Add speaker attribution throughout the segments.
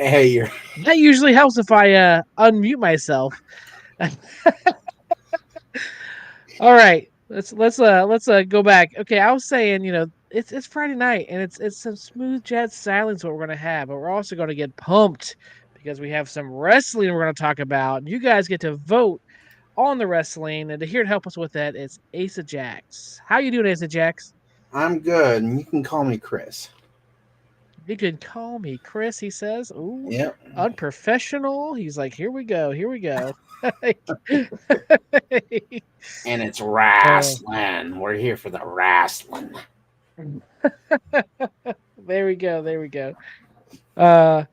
Speaker 1: Hey, you're
Speaker 2: That usually helps if I unmute myself. All right, let's go back. Okay, I was saying, it's Friday night and it's some smooth jazz silence what we're gonna have, but we're also gonna get pumped because we have some wrestling we're gonna talk about. And you guys get to vote on the wrestling, and to here to help us with that is Asojax. How you doing, Asojax?
Speaker 1: I'm good, and you can call me Chris.
Speaker 2: You can call me Chris, he says. Ooh,
Speaker 1: Yep.
Speaker 2: unprofessional. He's like, here we go, here we go.
Speaker 1: And it's
Speaker 2: uh,
Speaker 1: wrestling. We're here for the wrestling.
Speaker 2: there we go, there we go. Uh,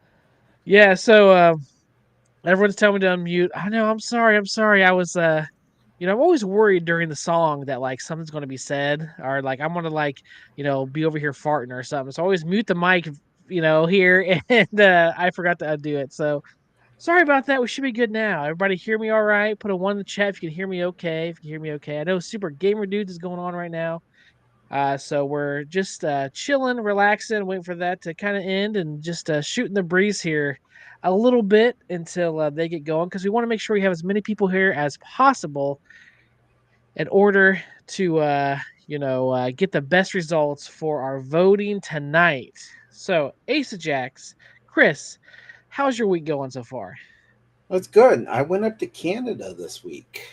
Speaker 2: yeah. So everyone's telling me to unmute. I know. I'm sorry. I was I'm always worried during the song that like something's going to be said or like I'm going to like be over here farting or something. So I always mute the mic, here, and I forgot to undo it. So sorry about that. We should be good now. Everybody hear me all right? Put a one in the chat if you can hear me okay. If you can hear me okay. I know Super Gamer Dudes is going on right now. So we're just chilling, relaxing, waiting for that to kind of end and just shooting the breeze here a little bit until they get going because we want to make sure we have as many people here as possible in order to, get the best results for our voting tonight. So, Asojax, Chris, how's your week going so far?
Speaker 1: That's good. I went up to Canada this week.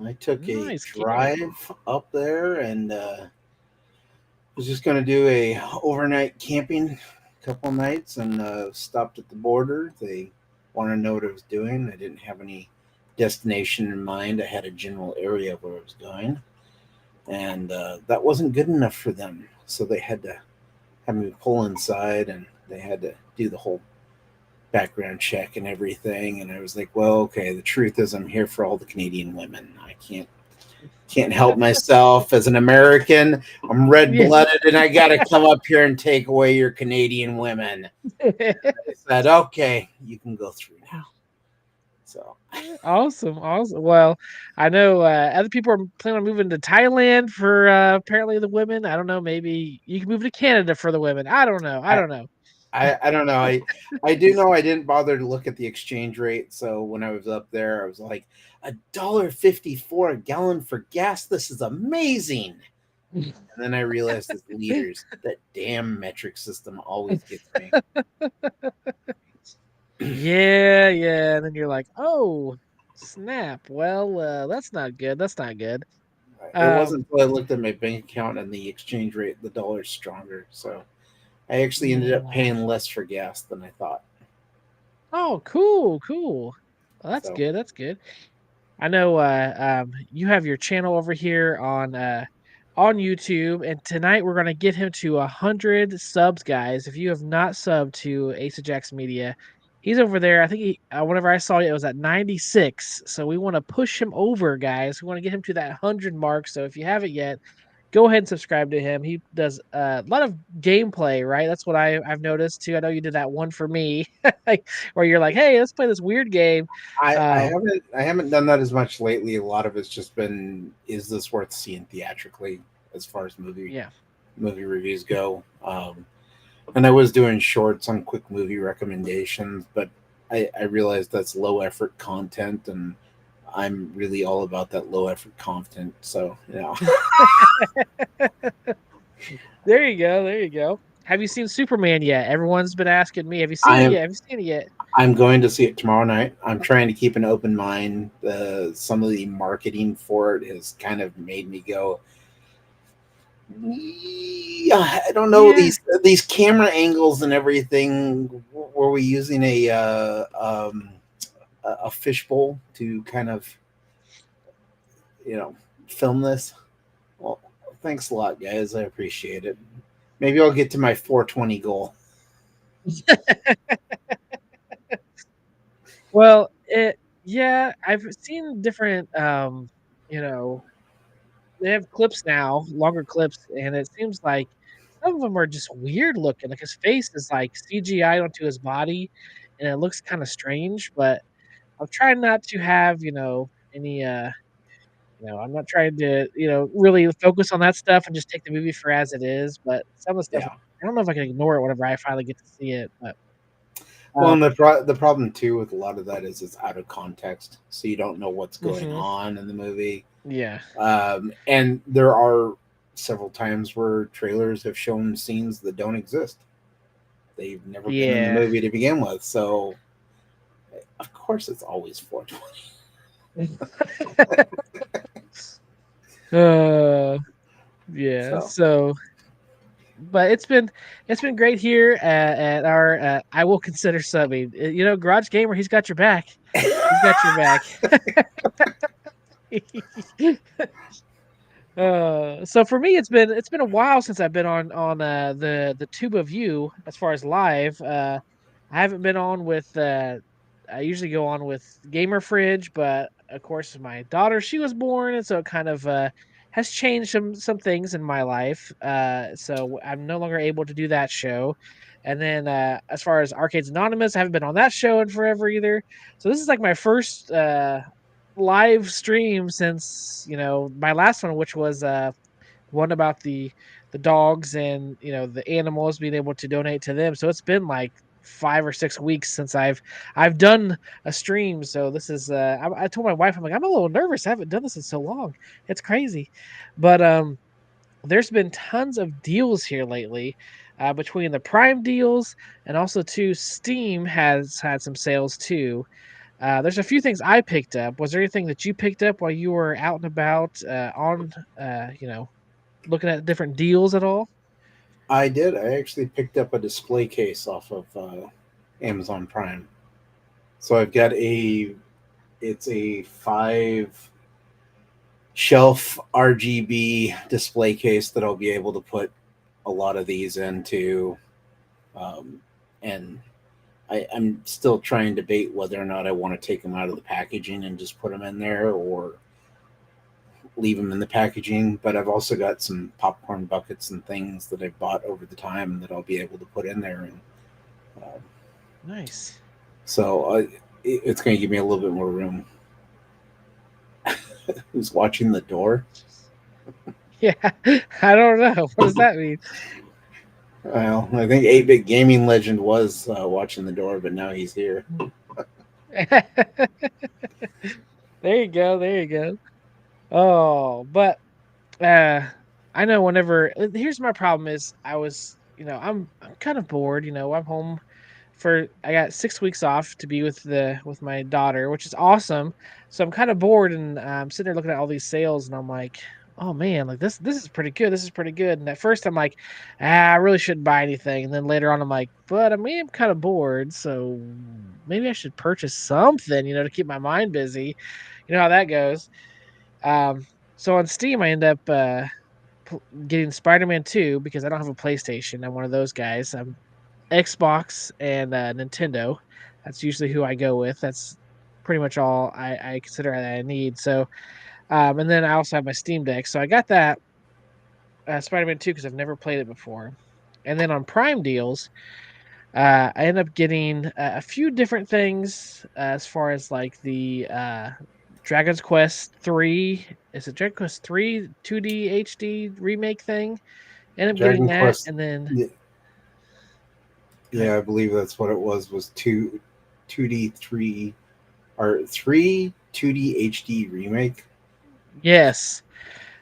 Speaker 1: I took a
Speaker 2: Nice, Canada.
Speaker 1: drive up there and was just going to do a overnight camping couple nights and stopped at the border. They wanted to know what I was doing. I didn't have any destination in mind. I had a general area where I was going, and that wasn't good enough for them. So they had to have me pull inside, and they had to do the whole background check and everything. And I was like, well, okay, the truth is I'm here for all the Canadian women. I can't help myself as an American. I'm red
Speaker 2: Yeah.
Speaker 1: blooded and I gotta come up here and take away your Canadian women. I said, okay, you can go through now. So
Speaker 2: Awesome, awesome. Well, I know other people are planning on moving to Thailand for apparently the women. I don't know. Maybe you can move to Canada for the women. I don't know. I
Speaker 1: I,
Speaker 2: don't know.
Speaker 1: I don't know. I do know I didn't bother to look at the exchange rate. So when I was up there, I was like, $1.54 a gallon for gas. This is amazing. And then I realized it's liters. That damn metric system always gets me.
Speaker 2: Yeah, yeah. And then you're like, oh, snap. Well, that's not good. That's not good.
Speaker 1: It
Speaker 2: Um,
Speaker 1: wasn't until I looked at my bank account and the exchange rate, the dollar's stronger. So I actually ended up
Speaker 2: yeah.
Speaker 1: paying less for gas than I thought.
Speaker 2: Oh, cool, cool. Well, that's
Speaker 1: So
Speaker 2: good. That's good. I know you have your channel over here on YouTube, and tonight we're gonna get him to 100 subs, guys. If you have not subbed to Asojax Media, he's over there. I think whenever I saw it, it was at 96. So we want to push him over, guys. We want to get him to that 100 mark. So if you haven't yet, go ahead and subscribe to him. He does a lot of gameplay, right? That's what I've noticed too. I know you did that one for me, where you're like, "Hey, let's play this weird game."
Speaker 1: I
Speaker 2: Um,
Speaker 1: haven't done that as much lately. A lot of it's just been, is this worth seeing theatrically as far as
Speaker 2: yeah.
Speaker 1: movie reviews go. And I was doing shorts on quick movie recommendations, but I realized that's low effort content, and I'm really all about that low effort content. So yeah,
Speaker 2: There you go. There you go. Have you seen Superman yet? Everyone's been asking me. Have you seen it
Speaker 1: I'm
Speaker 2: yet? Have you seen it yet?
Speaker 1: I'm going to see it tomorrow night. I'm trying to keep an open mind. Some of the marketing for it has kind of made me go, yeah, I don't know,
Speaker 2: Yeah.
Speaker 1: these camera angles and everything. Were we using a fishbowl to kind of, you know, film this? Well, thanks a lot, guys. I appreciate it. Maybe I'll get to my 420 goal.
Speaker 2: Well, yeah, I've seen different you know, they have clips now, longer clips, and it seems like some of them are just weird looking. Like his face is like CGI onto his body and it looks kind of strange, but I'm trying not to have, any I'm not trying to, really focus on that stuff and just take the movie for as it is, but some of the stuff
Speaker 1: Yeah.
Speaker 2: I don't know if I can ignore it whenever I finally get to see it, but,
Speaker 1: Well,
Speaker 2: um
Speaker 1: and the problem too with a lot of that is it's out of context, so you don't know what's going
Speaker 2: mhm,
Speaker 1: on in the movie.
Speaker 2: yeah.
Speaker 1: And there are several times where trailers have shown scenes that don't exist. They've never been in the
Speaker 2: Yeah.
Speaker 1: movie to begin with, so of course it's always 420.
Speaker 2: Uh, yeah,
Speaker 1: So
Speaker 2: so but it's been great here at our, I will consider subbing. Garage Gamer, he's got your back. He's got your back. So for me, it's been a while since I've been on the Tube of You as far as live. I haven't been on with. I usually go on with Gamer Fridge, but of course my daughter, she was born, and so it kind of has changed some things in my life. So I'm no longer able to do that show. And then as far as Arcades Anonymous, I haven't been on that show in forever either. So this is like my first live stream since my last one, which was one about the dogs and the animals, being able to donate to them. So it's been like 5 or 6 weeks since I've done a stream. So this is I told my wife, I'm like, I'm a little nervous. I haven't done this in so long. It's crazy. But there's been tons of deals here lately, between the Prime deals and also too Steam has had some sales too. There's a few things I picked up. Was there anything that you picked up while you were out and about, looking at different deals at all?
Speaker 1: I did. I actually picked up a display case off of Amazon Prime. So I've got it's a 5 shelf RGB display case that I'll be able to put a lot of these into. And I'm still trying to debate whether or not I want to take them out of the packaging and just put them in there, or leave them in the packaging. But I've also got some popcorn buckets and things that I've bought over the time that I'll be able to put in there. And uh,
Speaker 2: Nice.
Speaker 1: so It's going to give me a little bit more room. Who's watching the door?
Speaker 2: Yeah, I don't know. What does that mean?
Speaker 1: Well, I think 8-bit gaming legend was watching the door, but now he's here.
Speaker 2: There you go. There you go. Oh, but uh, I know whenever here's my problem is I was, I'm kind of bored. I'm home for I got 6 weeks off to be with my daughter, which is awesome. So I'm kind of bored and I'm sitting there looking at all these sales and I'm like, oh man, like this is pretty good. This is pretty good. And at first I'm like, I really shouldn't buy anything. And then later on I'm like, but I mean I'm kind of bored, so maybe I should purchase something, to keep my mind busy. You know how that goes. Um, so on Steam I end up getting Spider-Man 2 because I don't have a PlayStation. I'm one of those guys. I'm Xbox and Nintendo. That's usually who I go with. That's pretty much all I consider that I need. So, and then I also have my Steam Deck. So I got that Spider-Man 2 because I've never played it before. And then on Prime deals, I end up getting a few different things as far as like the Dragon's Quest 3. Is it Dragon Quest 3 2D HD remake thing? I end up getting
Speaker 1: Dragon
Speaker 2: that.
Speaker 1: Quest.
Speaker 2: And then,
Speaker 1: Yeah, I believe that's what it was. Was 2D 3 or 3 2D HD remake.
Speaker 2: yes,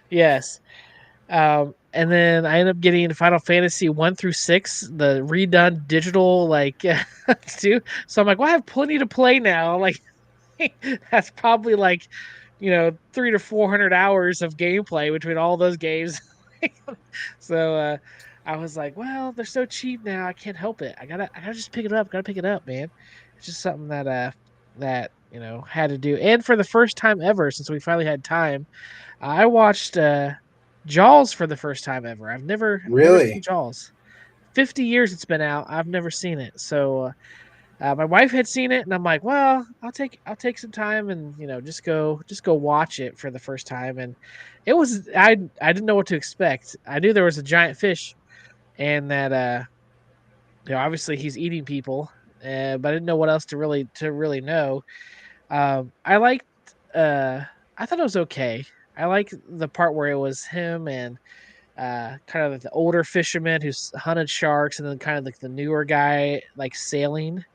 Speaker 2: yes. And then I ended up getting Final Fantasy 1 through 6, the redone digital like too. So I'm like, well, I have plenty to play now. Like that's probably like 300 to 400 hours of gameplay between all those games. So I was like, well, they're so cheap now, I can't help it. I gotta just pick it up. Gotta pick it up, man. It's just something that had to do. And for the first time ever, since we finally had time, I watched Jaws for the first time ever. I've never seen
Speaker 1: Really?
Speaker 2: Jaws. 50 years it's been out. I've never seen it. So my wife had seen it, and I'm like, well, I'll take some time and just go watch it for the first time. And it was I didn't know what to expect. I knew there was a giant fish, and that obviously he's eating people, but I didn't know what else to really know. I liked I thought it was okay. I like the part where it was him and kind of like the older fisherman who's hunted sharks, and then kind of like the newer guy like sailing,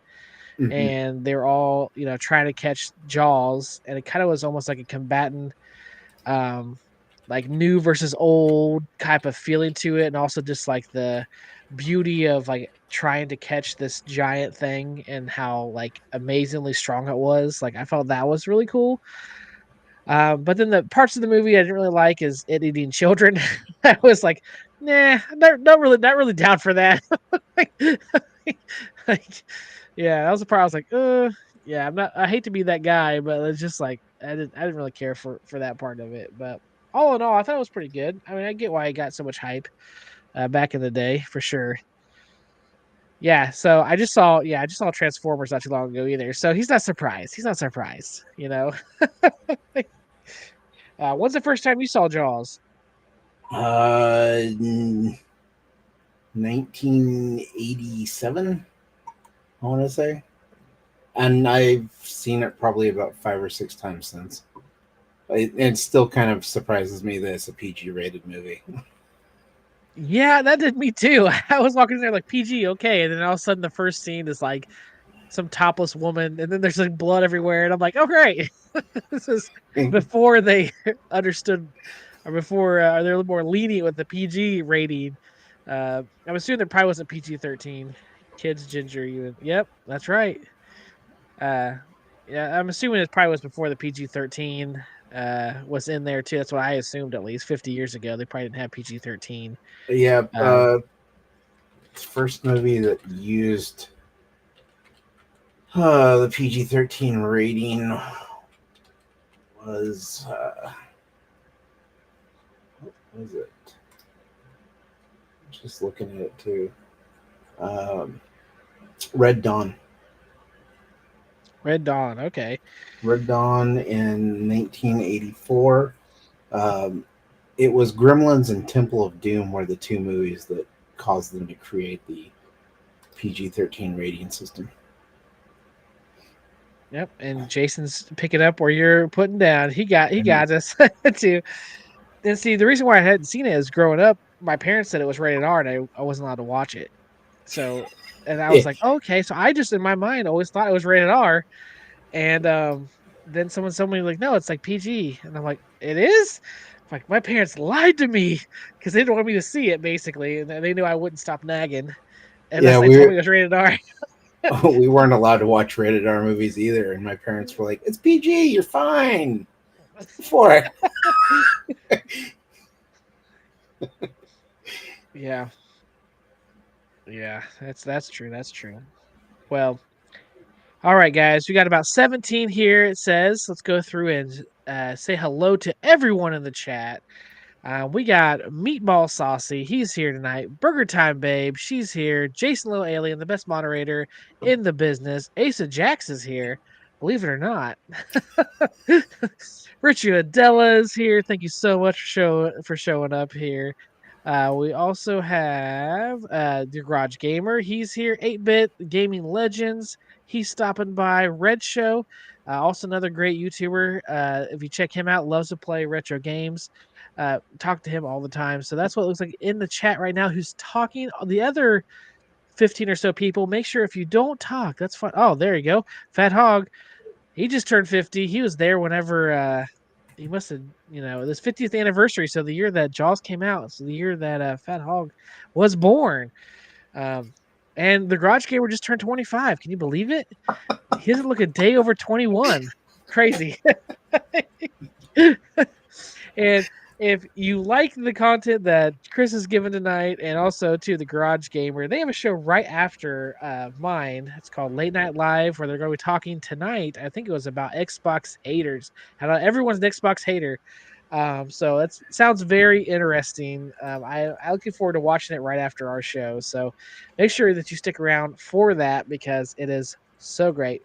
Speaker 1: Hmm.
Speaker 2: and they're all trying to catch jaws, and it kind of was almost like a combatant, um like new versus old type of feeling to it, and also just like the beauty of like trying to catch this giant thing and how like amazingly strong it was. Like I felt that was really cool. But then the parts of the movie I didn't really like is it eating children. I was like, nah, not really down for that. like, like, yeah, that was the part I was like, yeah, I'm not. I hate to be that guy, but it's just like I didn't really care for that part of it. But all in all, I thought it was pretty good. I mean, I get why it got so much hype back in the day for sure. Yeah, so I just saw Transformers not too long ago either. So he's not surprised. He's not surprised. When's the first time you saw Jaws?
Speaker 1: 1987. I want to say, and I've seen it probably about 5 or 6 times since. It still kind of surprises me that it's a PG rated movie.
Speaker 2: Yeah, that did me too. I was walking in there like PG, okay, and then all of a sudden the first scene is like some topless woman, and then there's like blood everywhere, and I'm like, oh great, this is before they understood, or before they're a little more lenient with the PG rating. I'm assuming there probably wasn't PG-13. Kids, ginger, you. Yep, that's right. Uh, yeah, I'm assuming it probably was before the PG-13 was in there too. That's what I assumed at least 50 years ago. They probably didn't have PG-13.
Speaker 1: Yeah,
Speaker 2: Um,
Speaker 1: first movie that used the PG-13 rating was what was it? Just looking at it too. Um, Red Dawn.
Speaker 2: Red Dawn. Okay.
Speaker 1: Red Dawn in 1984. Um, it was Gremlins and Temple of Doom were the two movies that caused them to create the PG-13 rating system.
Speaker 2: Yep, and Jason's picking up where you're putting down. He got us too. And see, the reason why I hadn't seen it is growing up, my parents said it was rated R, and I wasn't allowed to watch it. So, and I was
Speaker 1: Yeah,
Speaker 2: like, okay. So I just in my mind always thought it was rated R, and then someone told me like, no, it's like PG, and I'm like, it is. Like my parents lied to me because they didn't want me to see it, basically, and they knew I wouldn't stop nagging unless
Speaker 1: yeah,
Speaker 2: they told me it was rated R.
Speaker 1: we weren't allowed to watch rated R movies either, and my parents were like, "It's PG, you're fine for it."
Speaker 2: Yeah, yeah, that's true. That's true. Well, all right, guys, we got about 17 here. It says, let's go through and say hello to everyone in the chat. We got Meatball Saucy. He's here tonight. Burger Time Babe. She's here. Jason Little Alien, the best moderator in the business. Asojax is here. Believe it or not. Richie Adela is here. Thank you so much for showing up here. We also have the Garage Gamer. He's here. 8-Bit Gaming Legends. He's stopping by. Red Show. Also another great YouTuber. If you check him out, loves to play retro games. Talk to him all the time. So that's what it looks like in the chat right now. Who's talking? The other 15 or so people. Make sure if you don't talk, that's fine. Oh, there you go. Fat Hog. He just turned 50. He was there whenever he must have, this 50th anniversary. So the year that Jaws came out. So the year that Fat Hog was born. Um, and the Garage Gamer just turned 25. Can you believe it? He doesn't look a day over 21. Crazy. And if you like the content that Chris has given tonight, and also to the Garage Gamer, they have a show right after mine. It's called Late Night Live, where they're going to be talking tonight. I think it was about Xbox haters. Everyone's an Xbox hater. So it sounds very interesting. I'm looking forward to watching it right after our show. So make sure that you stick around for that because it is so great.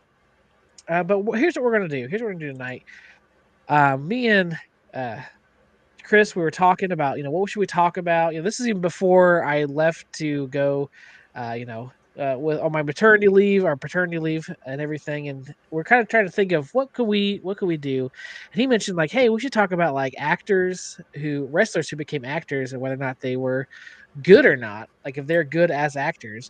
Speaker 2: But here's what we're gonna do. Here's what we're gonna do tonight. Me and uh, Chris, we were talking about, what should we talk about? This is even before I left to go, with on my maternity leave, our paternity leave, and everything. And we're kind of trying to think of what could we do. And he mentioned like, hey, we should talk about like wrestlers who became actors and whether or not they were good or not, like if they're good as actors.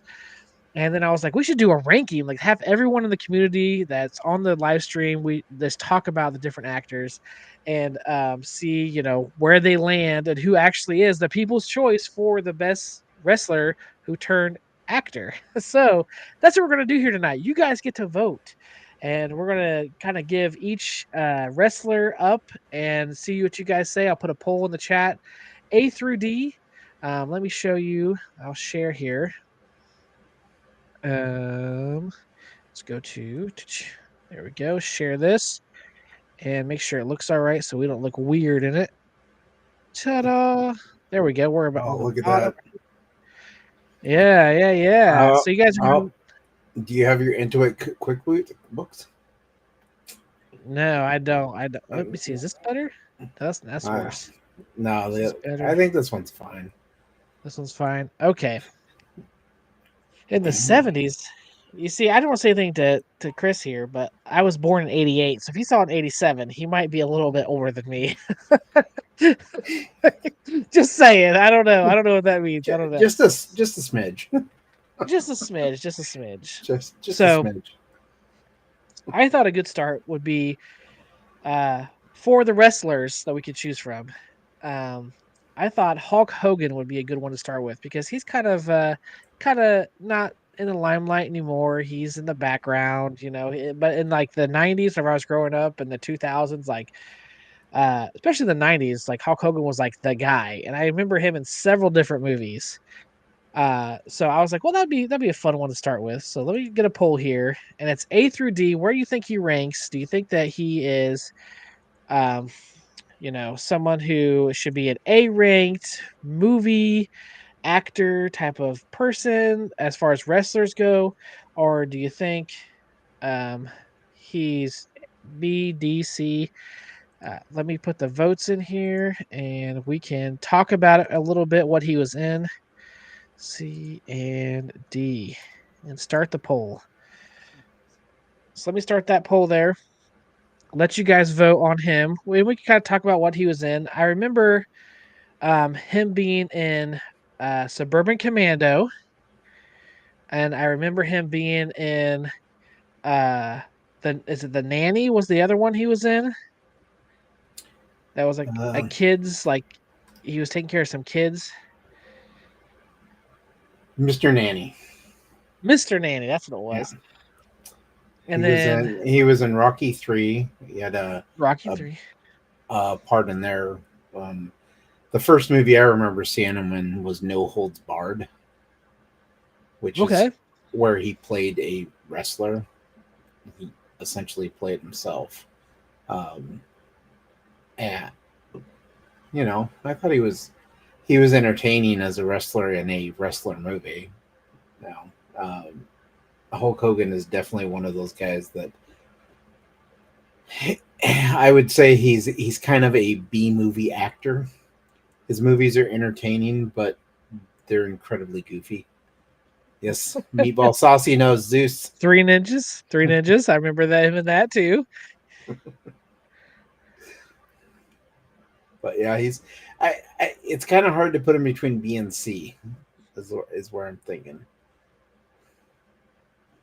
Speaker 2: And then I was like, we should do a ranking, like have everyone in the community that's on the live stream. We just talk about the different actors and see, where they land and who actually is the people's choice for the best wrestler who turned actor. So that's what we're gonna do here tonight. You guys get to vote, and we're gonna kind of give each wrestler up and see what you guys say. I'll put a poll in the chat, A through D. Let me show you. I'll share here. Let's go to there we go. Share this and make sure it looks all right so we don't look weird in it. Ta-da! There we go. We're about
Speaker 1: Oh,
Speaker 2: on the
Speaker 1: look at
Speaker 2: bottom.
Speaker 1: that.
Speaker 2: Yeah, yeah, yeah.
Speaker 1: Uh,
Speaker 2: So you guys are
Speaker 1: oh, do you have your Intuit Quick Boot books?
Speaker 2: no, I don't. I don't. Let me see.
Speaker 1: Uh,
Speaker 2: Is this better? That's worse.
Speaker 1: no,
Speaker 2: Is this better?
Speaker 1: I think this one's fine.
Speaker 2: This one's fine. Okay. In the 70s, you see, I don't want to say anything to Chris here, but I was born in 88. So if he saw in 87, he might be a little bit older than me. Just saying. I don't know. I don't know what that means. I don't know.
Speaker 1: Just a smidge.
Speaker 2: Just a smidge. Just a smidge.
Speaker 1: Just a
Speaker 2: So
Speaker 1: smidge.
Speaker 2: I thought a good start would be for the wrestlers that we could choose from. I thought Hulk Hogan would be a good one to start with because he's kind of not in the limelight anymore. He's in the background, but in like the 90s whenever I was growing up in the 2000s, like especially the 90s, like Hulk Hogan was like the guy. And I remember him in several different movies. So I was like, well, that'd be a fun one to start with. So let me get a poll here, and it's A through D. Where do you think he ranks? Do you think that he is, um, someone who should be an A ranked movie actor type of person as far as wrestlers go, or do you think um, he's B, D, C? Let me put the votes in here, and we can talk about it a little bit. What he was in. C and D, and start the poll. So let me start that poll there. Let you guys vote on him. We can kind of talk about what he was in. I remember him being in Suburban Commando, and I remember him being in uh the Nanny was the other one he was in. That was like a
Speaker 1: Uh,
Speaker 2: kids like he was taking care of some kids.
Speaker 1: Mr. Nanny.
Speaker 2: Mr. Nanny, that's what it
Speaker 1: Yeah,
Speaker 2: was. And then
Speaker 1: he was in Rocky 3. He had
Speaker 2: Rocky
Speaker 1: a,
Speaker 2: 3.
Speaker 1: a part in there. Um, the first movie I remember seeing him in was No Holds Barred, which is
Speaker 2: Okay.
Speaker 1: where he played a wrestler. He essentially played himself. Um, and I thought he was entertaining as a wrestler in a wrestler movie. You know, Hulk Hogan is definitely one of those guys that I would say he's kind of a B movie actor. His movies are entertaining, but they're incredibly goofy. Yes, Meatball Saucy knows Zeus.
Speaker 2: 3 ninjas. 3 ninjas. I remember that him in that too.
Speaker 1: But yeah, it's kind of hard to put him between B and C. Is where I'm thinking.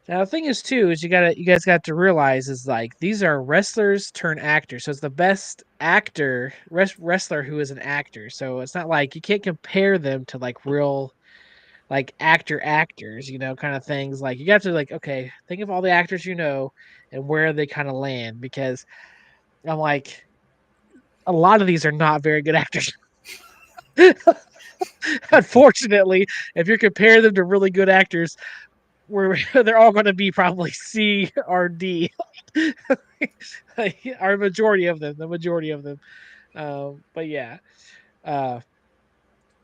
Speaker 2: Now the thing is too is you guys got to realize is like these are wrestlers turn actors. So it's the best wrestler who is an actor. So it's not like you can't compare them to like real like actors, kind of things. Like you got to like, okay, think of all the actors and where they kind of land because I'm like a lot of these are not very good actors. Unfortunately, if you're comparing them to really good actors, where they're all going to be probably C or D, our majority of them, the majority of them. But yeah, uh,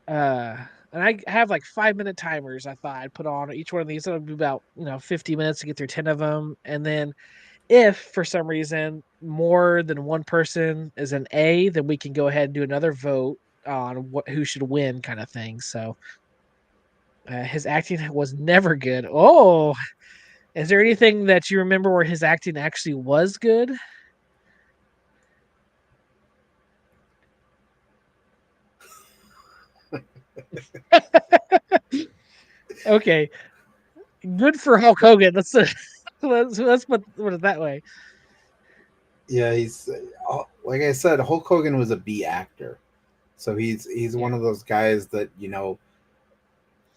Speaker 2: uh, and I have like 5 minute timers. I thought I'd put on each one of these. It'll be about 50 minutes to get through 10 of them, and then if for some reason more than one person is an A, then we can go ahead and do another vote on who should win, kind of thing. So his acting was never good. Oh, is there anything that you remember where his acting actually was good? Okay, good for Hulk Hogan. Let's put it that way.
Speaker 1: Yeah, he's like I said, Hulk Hogan was a B actor, so he's
Speaker 2: Yeah,
Speaker 1: one of those guys that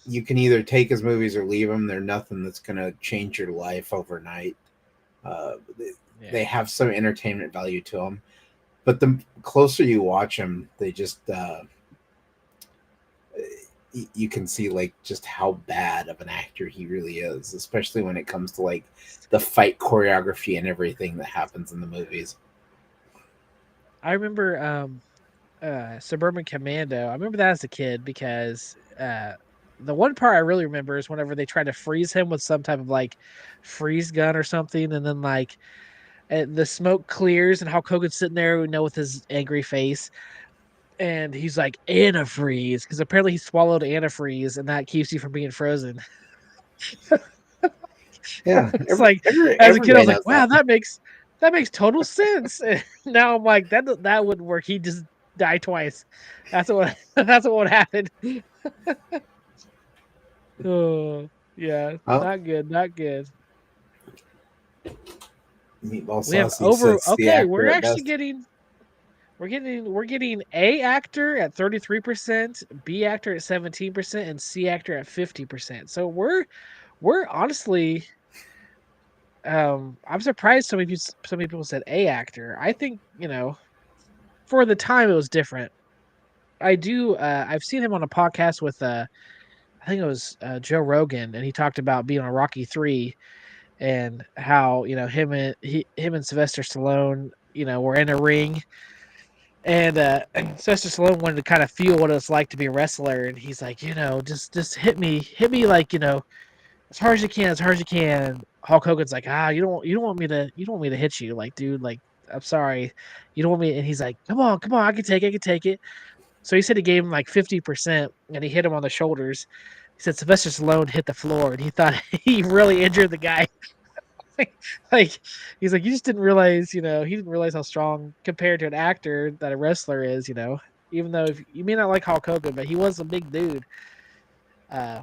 Speaker 1: you can either take his movies or leave them. They're nothing that's gonna change your life overnight. They
Speaker 2: yeah.
Speaker 1: have some entertainment value to them, but the closer you watch them, they just you can see like just how bad of an actor he really is, especially when it comes to like the fight choreography and everything that happens in the movies.
Speaker 2: I remember Suburban Commando. I remember that as a kid because the one part I really remember is whenever they tried to freeze him with some type of like freeze gun or something, and then like the smoke clears and Hulk Hogan's sitting there, with his angry face, and he's like antifreeze because apparently he swallowed antifreeze and that keeps you from being frozen.
Speaker 1: Yeah,
Speaker 2: It's like as a
Speaker 1: every
Speaker 2: kid, I
Speaker 1: guy
Speaker 2: was like,
Speaker 1: knows
Speaker 2: wow,
Speaker 1: that.
Speaker 2: that makes total sense. And now I'm like, that wouldn't work. He just died twice. That's what that's what would happen. Oh yeah,
Speaker 1: Oh,
Speaker 2: not good, not good.
Speaker 1: Meatball
Speaker 2: We have
Speaker 1: Saucy
Speaker 2: over
Speaker 1: says the
Speaker 2: okay,
Speaker 1: actor at best.
Speaker 2: we're getting A actor at 33%, B actor at 17%, and C actor at 50%. So we're honestly I'm surprised so many people said A actor. I think, for the time it was different. I've seen him on a podcast with I think it was Joe Rogan, and he talked about being on Rocky 3 and how, him and Sylvester Stallone, were in a ring, and Sylvester Stallone wanted to kind of feel what it's like to be a wrestler, and he's like, just hit me like, as hard as you can, as hard as you can. Hulk Hogan's like, you don't want me to hit you, like, dude, like, I'm sorry, you don't want me, and he's like, come on, I can take it. So he said he gave him like 50%, and he hit him on the shoulders. He said Sylvester Stallone hit the floor, and he thought he really injured the guy. like he's like, you just didn't realize, he didn't realize how strong compared to an actor that a wrestler is, even though if you may not like Hulk Hogan, but he was a big dude. Uh,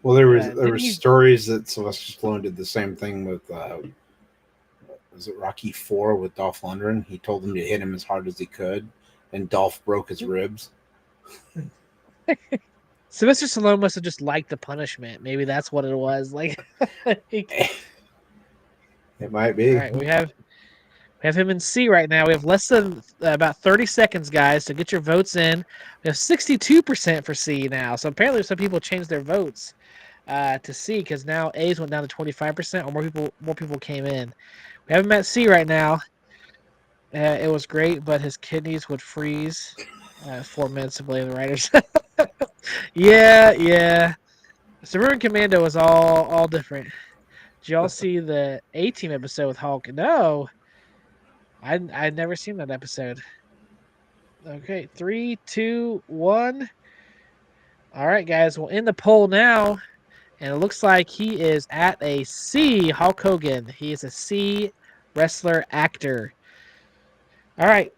Speaker 1: Well, there
Speaker 2: didn't
Speaker 1: was
Speaker 2: he?
Speaker 1: stories that Sylvester Stallone did the same thing with was it Rocky Four with Dolph Lundgren? He told him to hit him as hard as he could, and Dolph broke his ribs.
Speaker 2: Sylvester Stallone must have just liked the punishment. Maybe that's what it was. Like,
Speaker 1: It might
Speaker 2: all
Speaker 1: be.
Speaker 2: right, we have him in C right now. We have less than about 30 seconds, guys, to get your votes in. We have 62% for C now. So apparently, some people changed their votes to C because now A's went down to 25%, or more people came in. We have him at C right now. It was great, but his kidneys would freeze. 4 minutes to blame the writers. Yeah, yeah. Suburban Commando was all different. Did y'all see the A Team episode with Hulk? No, I'd never seen that episode. Okay, 3, 2, 1. All right, guys. We'll end the poll now, and it looks like he is at a C. Hulk Hogan. He is a C wrestler actor. All right.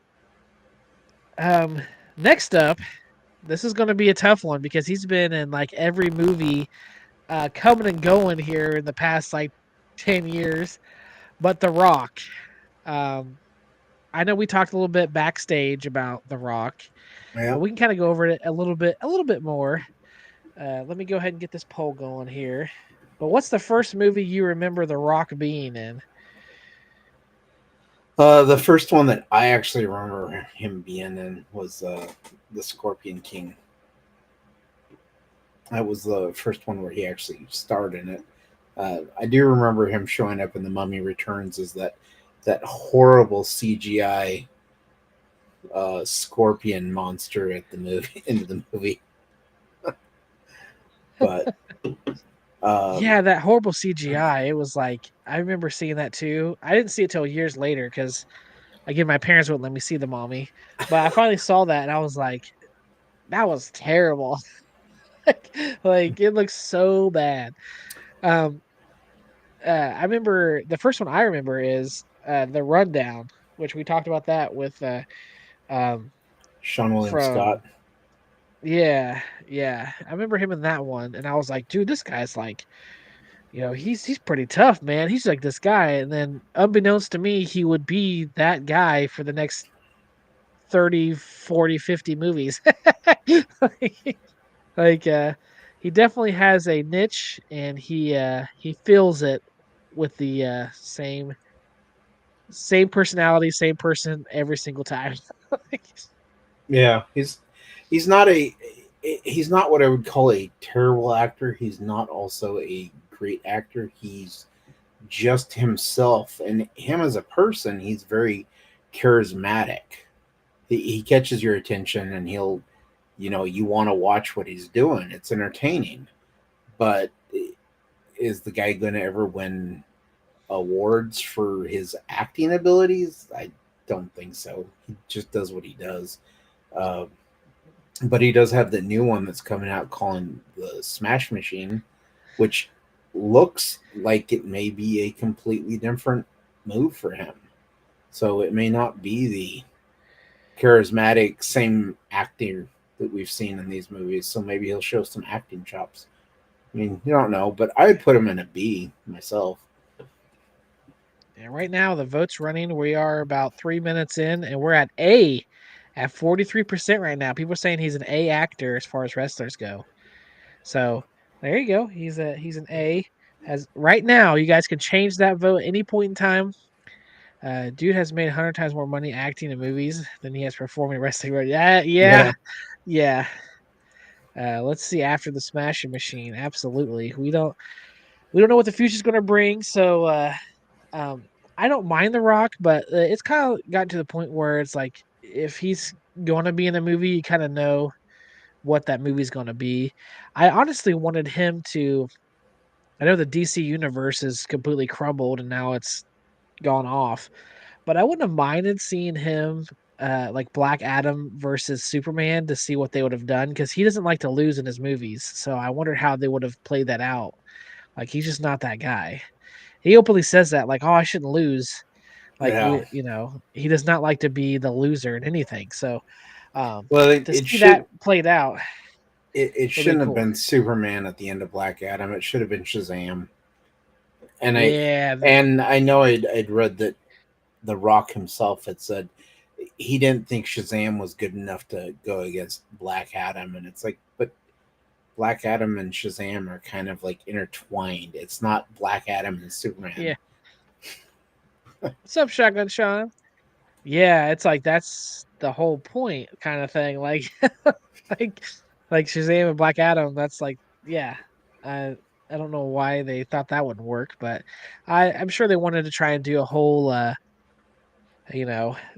Speaker 2: Um, next up, this is going to be a tough one because he's been in like every movie, coming and going here in the past like 10 years. But The Rock. Um, I know we talked a little bit backstage about The Rock,
Speaker 1: Yeah.
Speaker 2: but we can kind of go over it a little bit more. Let me go ahead and get this poll going here. But what's the first movie you remember The Rock being in?
Speaker 1: The first one that I actually remember him being in was the Scorpion King. That was the first one where he actually starred in it. I do remember him showing up in The Mummy Returns as that horrible CGI scorpion monster at the movie into the movie. But
Speaker 2: Yeah, that horrible CGI. It was like I remember seeing that too. I didn't see it till years later because again, my parents wouldn't let me see the mommy. But I finally saw that and I was like, that was terrible. like it looks so bad. Um, I remember the first one I remember is the Rundown, which we talked about that with um
Speaker 1: Sean William
Speaker 2: from
Speaker 1: Scott.
Speaker 2: yeah, yeah. I remember him in that one, and I was like, dude, this guy's like, he's pretty tough, man. He's like this guy, and then unbeknownst to me, he would be that guy for the next 30, 40, 50 movies. like, like he definitely has a niche and he fills it with the same personality, same person every single time.
Speaker 1: Yeah, he's not what I would call a terrible actor. He's not also a great actor. He's just himself, and him as a person, he's very charismatic. He catches your attention, and you want to watch what he's doing. It's entertaining, but is the guy going to ever win awards for his acting abilities? I don't think so. He just does what he does. Uh, but he does have the new one that's coming out calling the Smash Machine, which looks like it may be a completely different move for him. So it may not be the charismatic same actor that we've seen in these movies. So maybe he'll show some acting chops. I mean, you don't know, but I would put him in a B myself.
Speaker 2: And right now, the vote's running. We are about 3 minutes in, and we're at A at 43% right now. People are saying he's an A actor as far as wrestlers go. So there you go. He's an A. As right now, you guys can change that vote at any point in time. Dude has made 100 times more money acting in movies than he has performing wrestling. Yeah, yeah,
Speaker 1: Yeah.
Speaker 2: yeah. Let's see after the Smashing Machine. Absolutely, we don't know what the future's going to bring. So um, I don't mind The Rock, but it's kind of gotten to the point where it's like if he's going to be in a movie, you kind of know what that movie's going to be. I honestly wanted him to. I know the DC universe is completely crumbled and now it's gone off, but I wouldn't have minded seeing him like Black Adam versus Superman to see what they would have done because he doesn't like to lose in his movies. So I wondered how they would have played that out. Like he's just not that guy. he openly says that, like, "Oh, I shouldn't lose." Like
Speaker 1: Yeah.
Speaker 2: he does not like to be the loser in anything. So
Speaker 1: Well,
Speaker 2: to see that played out
Speaker 1: it
Speaker 2: would be
Speaker 1: shouldn't have
Speaker 2: cool.
Speaker 1: been Superman at the end of Black Adam. It should have been Shazam. And
Speaker 2: Yeah,
Speaker 1: I know I'd read that The Rock himself had said he didn't think Shazam was good enough to go against Black Adam, and it's like, but Black Adam and Shazam are kind of like intertwined. It's not Black Adam and Superman.
Speaker 2: yeah. What's up, Shotgun Sean? Yeah, it's like that's the whole point, kind of thing. Like, like, like Shazam and Black Adam. That's like, yeah. I I don't know why they thought that wouldn't work, but I'm sure they wanted to try and do a whole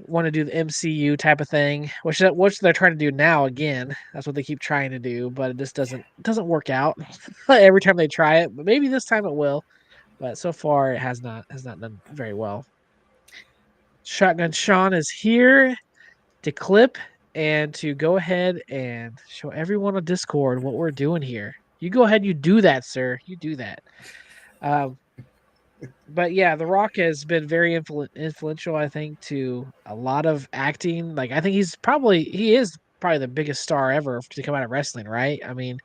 Speaker 2: want to do the MCU type of thing, which they're trying to do now again. That's what they keep trying to do, but it just doesn't work out every time they try it. But maybe this time it will. But so far, it has not done very well. Shotgun Sean is here to clip and to go ahead and show everyone on Discord what we're doing here. You go ahead, you do that, sir. You do that. Um, but yeah, The Rock has been very influential, I think, to a lot of acting. Like, I think he is probably the biggest star ever to come out of wrestling, right? I mean,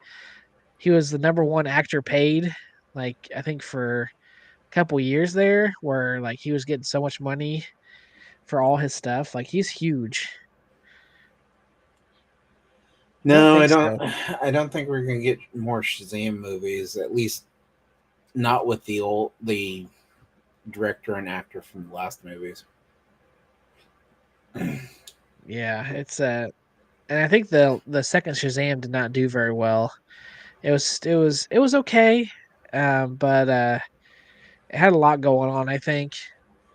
Speaker 2: he was the number one actor paid, like I think for a couple years there, where like he was getting so much money for all his stuff. Like he's huge. I don't
Speaker 1: No,
Speaker 2: think so.
Speaker 1: I don't think we're gonna get more Shazam movies. At least not with the director and actor from the last movies.
Speaker 2: Yeah, it's and I think the second Shazam did not do very well. It was okay, but it had a lot going on, I think.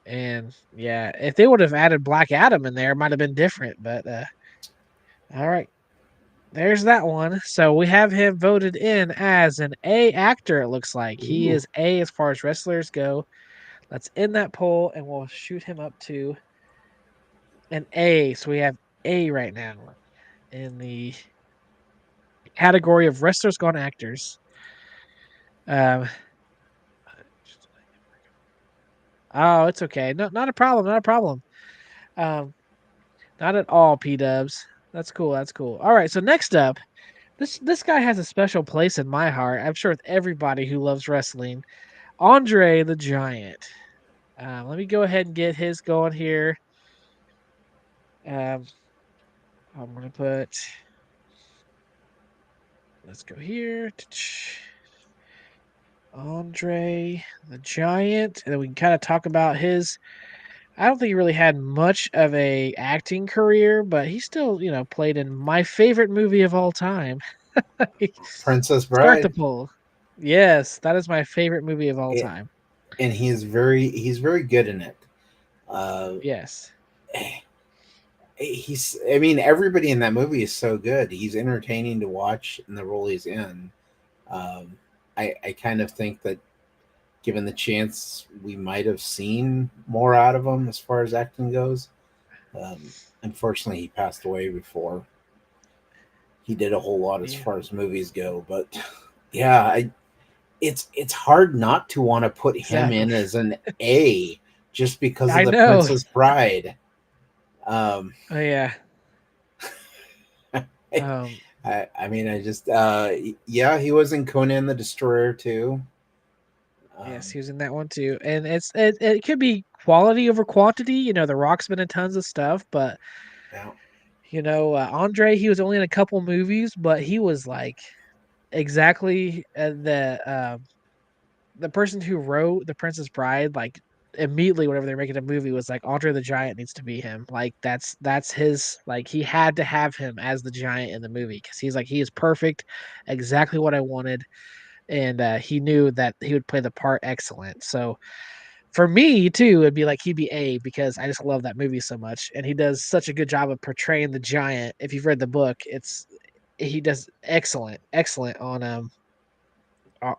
Speaker 2: And yeah, if they would have added Black Adam in there, it might have been different. But all right, there's that one. So we have him voted in as an A actor. It looks like he
Speaker 1: Ooh.
Speaker 2: is A as far as wrestlers go. Let's end that poll, and we'll shoot him up to an A. So we have A right now in the category of wrestlers gone actors. Um, oh, it's okay. No, not a problem. Not a problem. Um, not at all. P Dubs. That's cool. That's cool. All right. So next up, this guy has a special place in my heart. I'm sure with everybody who loves wrestling. Andre the Giant. Let me go ahead and get his going here. Um, I'm gonna put. Let's go here. Andre the Giant, and then we can kind of talk about his. I don't think he really had much of a acting career, but he still, played in my favorite movie of all time.
Speaker 1: Princess
Speaker 2: Start the
Speaker 1: Bride.
Speaker 2: poll. Yes, that is my favorite movie of all
Speaker 1: It,
Speaker 2: time.
Speaker 1: and he's very good in it. Uh,
Speaker 2: Yes.
Speaker 1: he's I mean everybody in that movie is so good. He's entertaining to watch in the role he's in. Um, I kind of think that given the chance, we might have seen more out of him as far as acting goes. Um, Unfortunately, he passed away before he did a whole lot as
Speaker 2: Yeah.
Speaker 1: far as movies go. But yeah, it's hard not to want to put him
Speaker 2: Exactly.
Speaker 1: in as an A just because of
Speaker 2: I
Speaker 1: the
Speaker 2: know.
Speaker 1: Princess Bride. Um,
Speaker 2: Oh yeah. Um
Speaker 1: I mean, I just yeah, he was in Conan the Destroyer too.
Speaker 2: yes,
Speaker 1: Um,
Speaker 2: he was in that one too. And it could be quality over quantity. The Rock's been in tons of stuff, but
Speaker 1: yeah,
Speaker 2: Andre, he was only in a couple movies, but he was like exactly the person who wrote The Princess Bride, like immediately whenever they're making a movie was like Andre the Giant needs to be him. Like that's his, like he had to have him as the giant in the movie because he's like he is perfect, exactly what I wanted, and he knew that he would play the part excellent. So for me too, it'd be like he'd be A because I just love that movie so much, and he does such a good job of portraying the giant. If you've read the book, he does excellent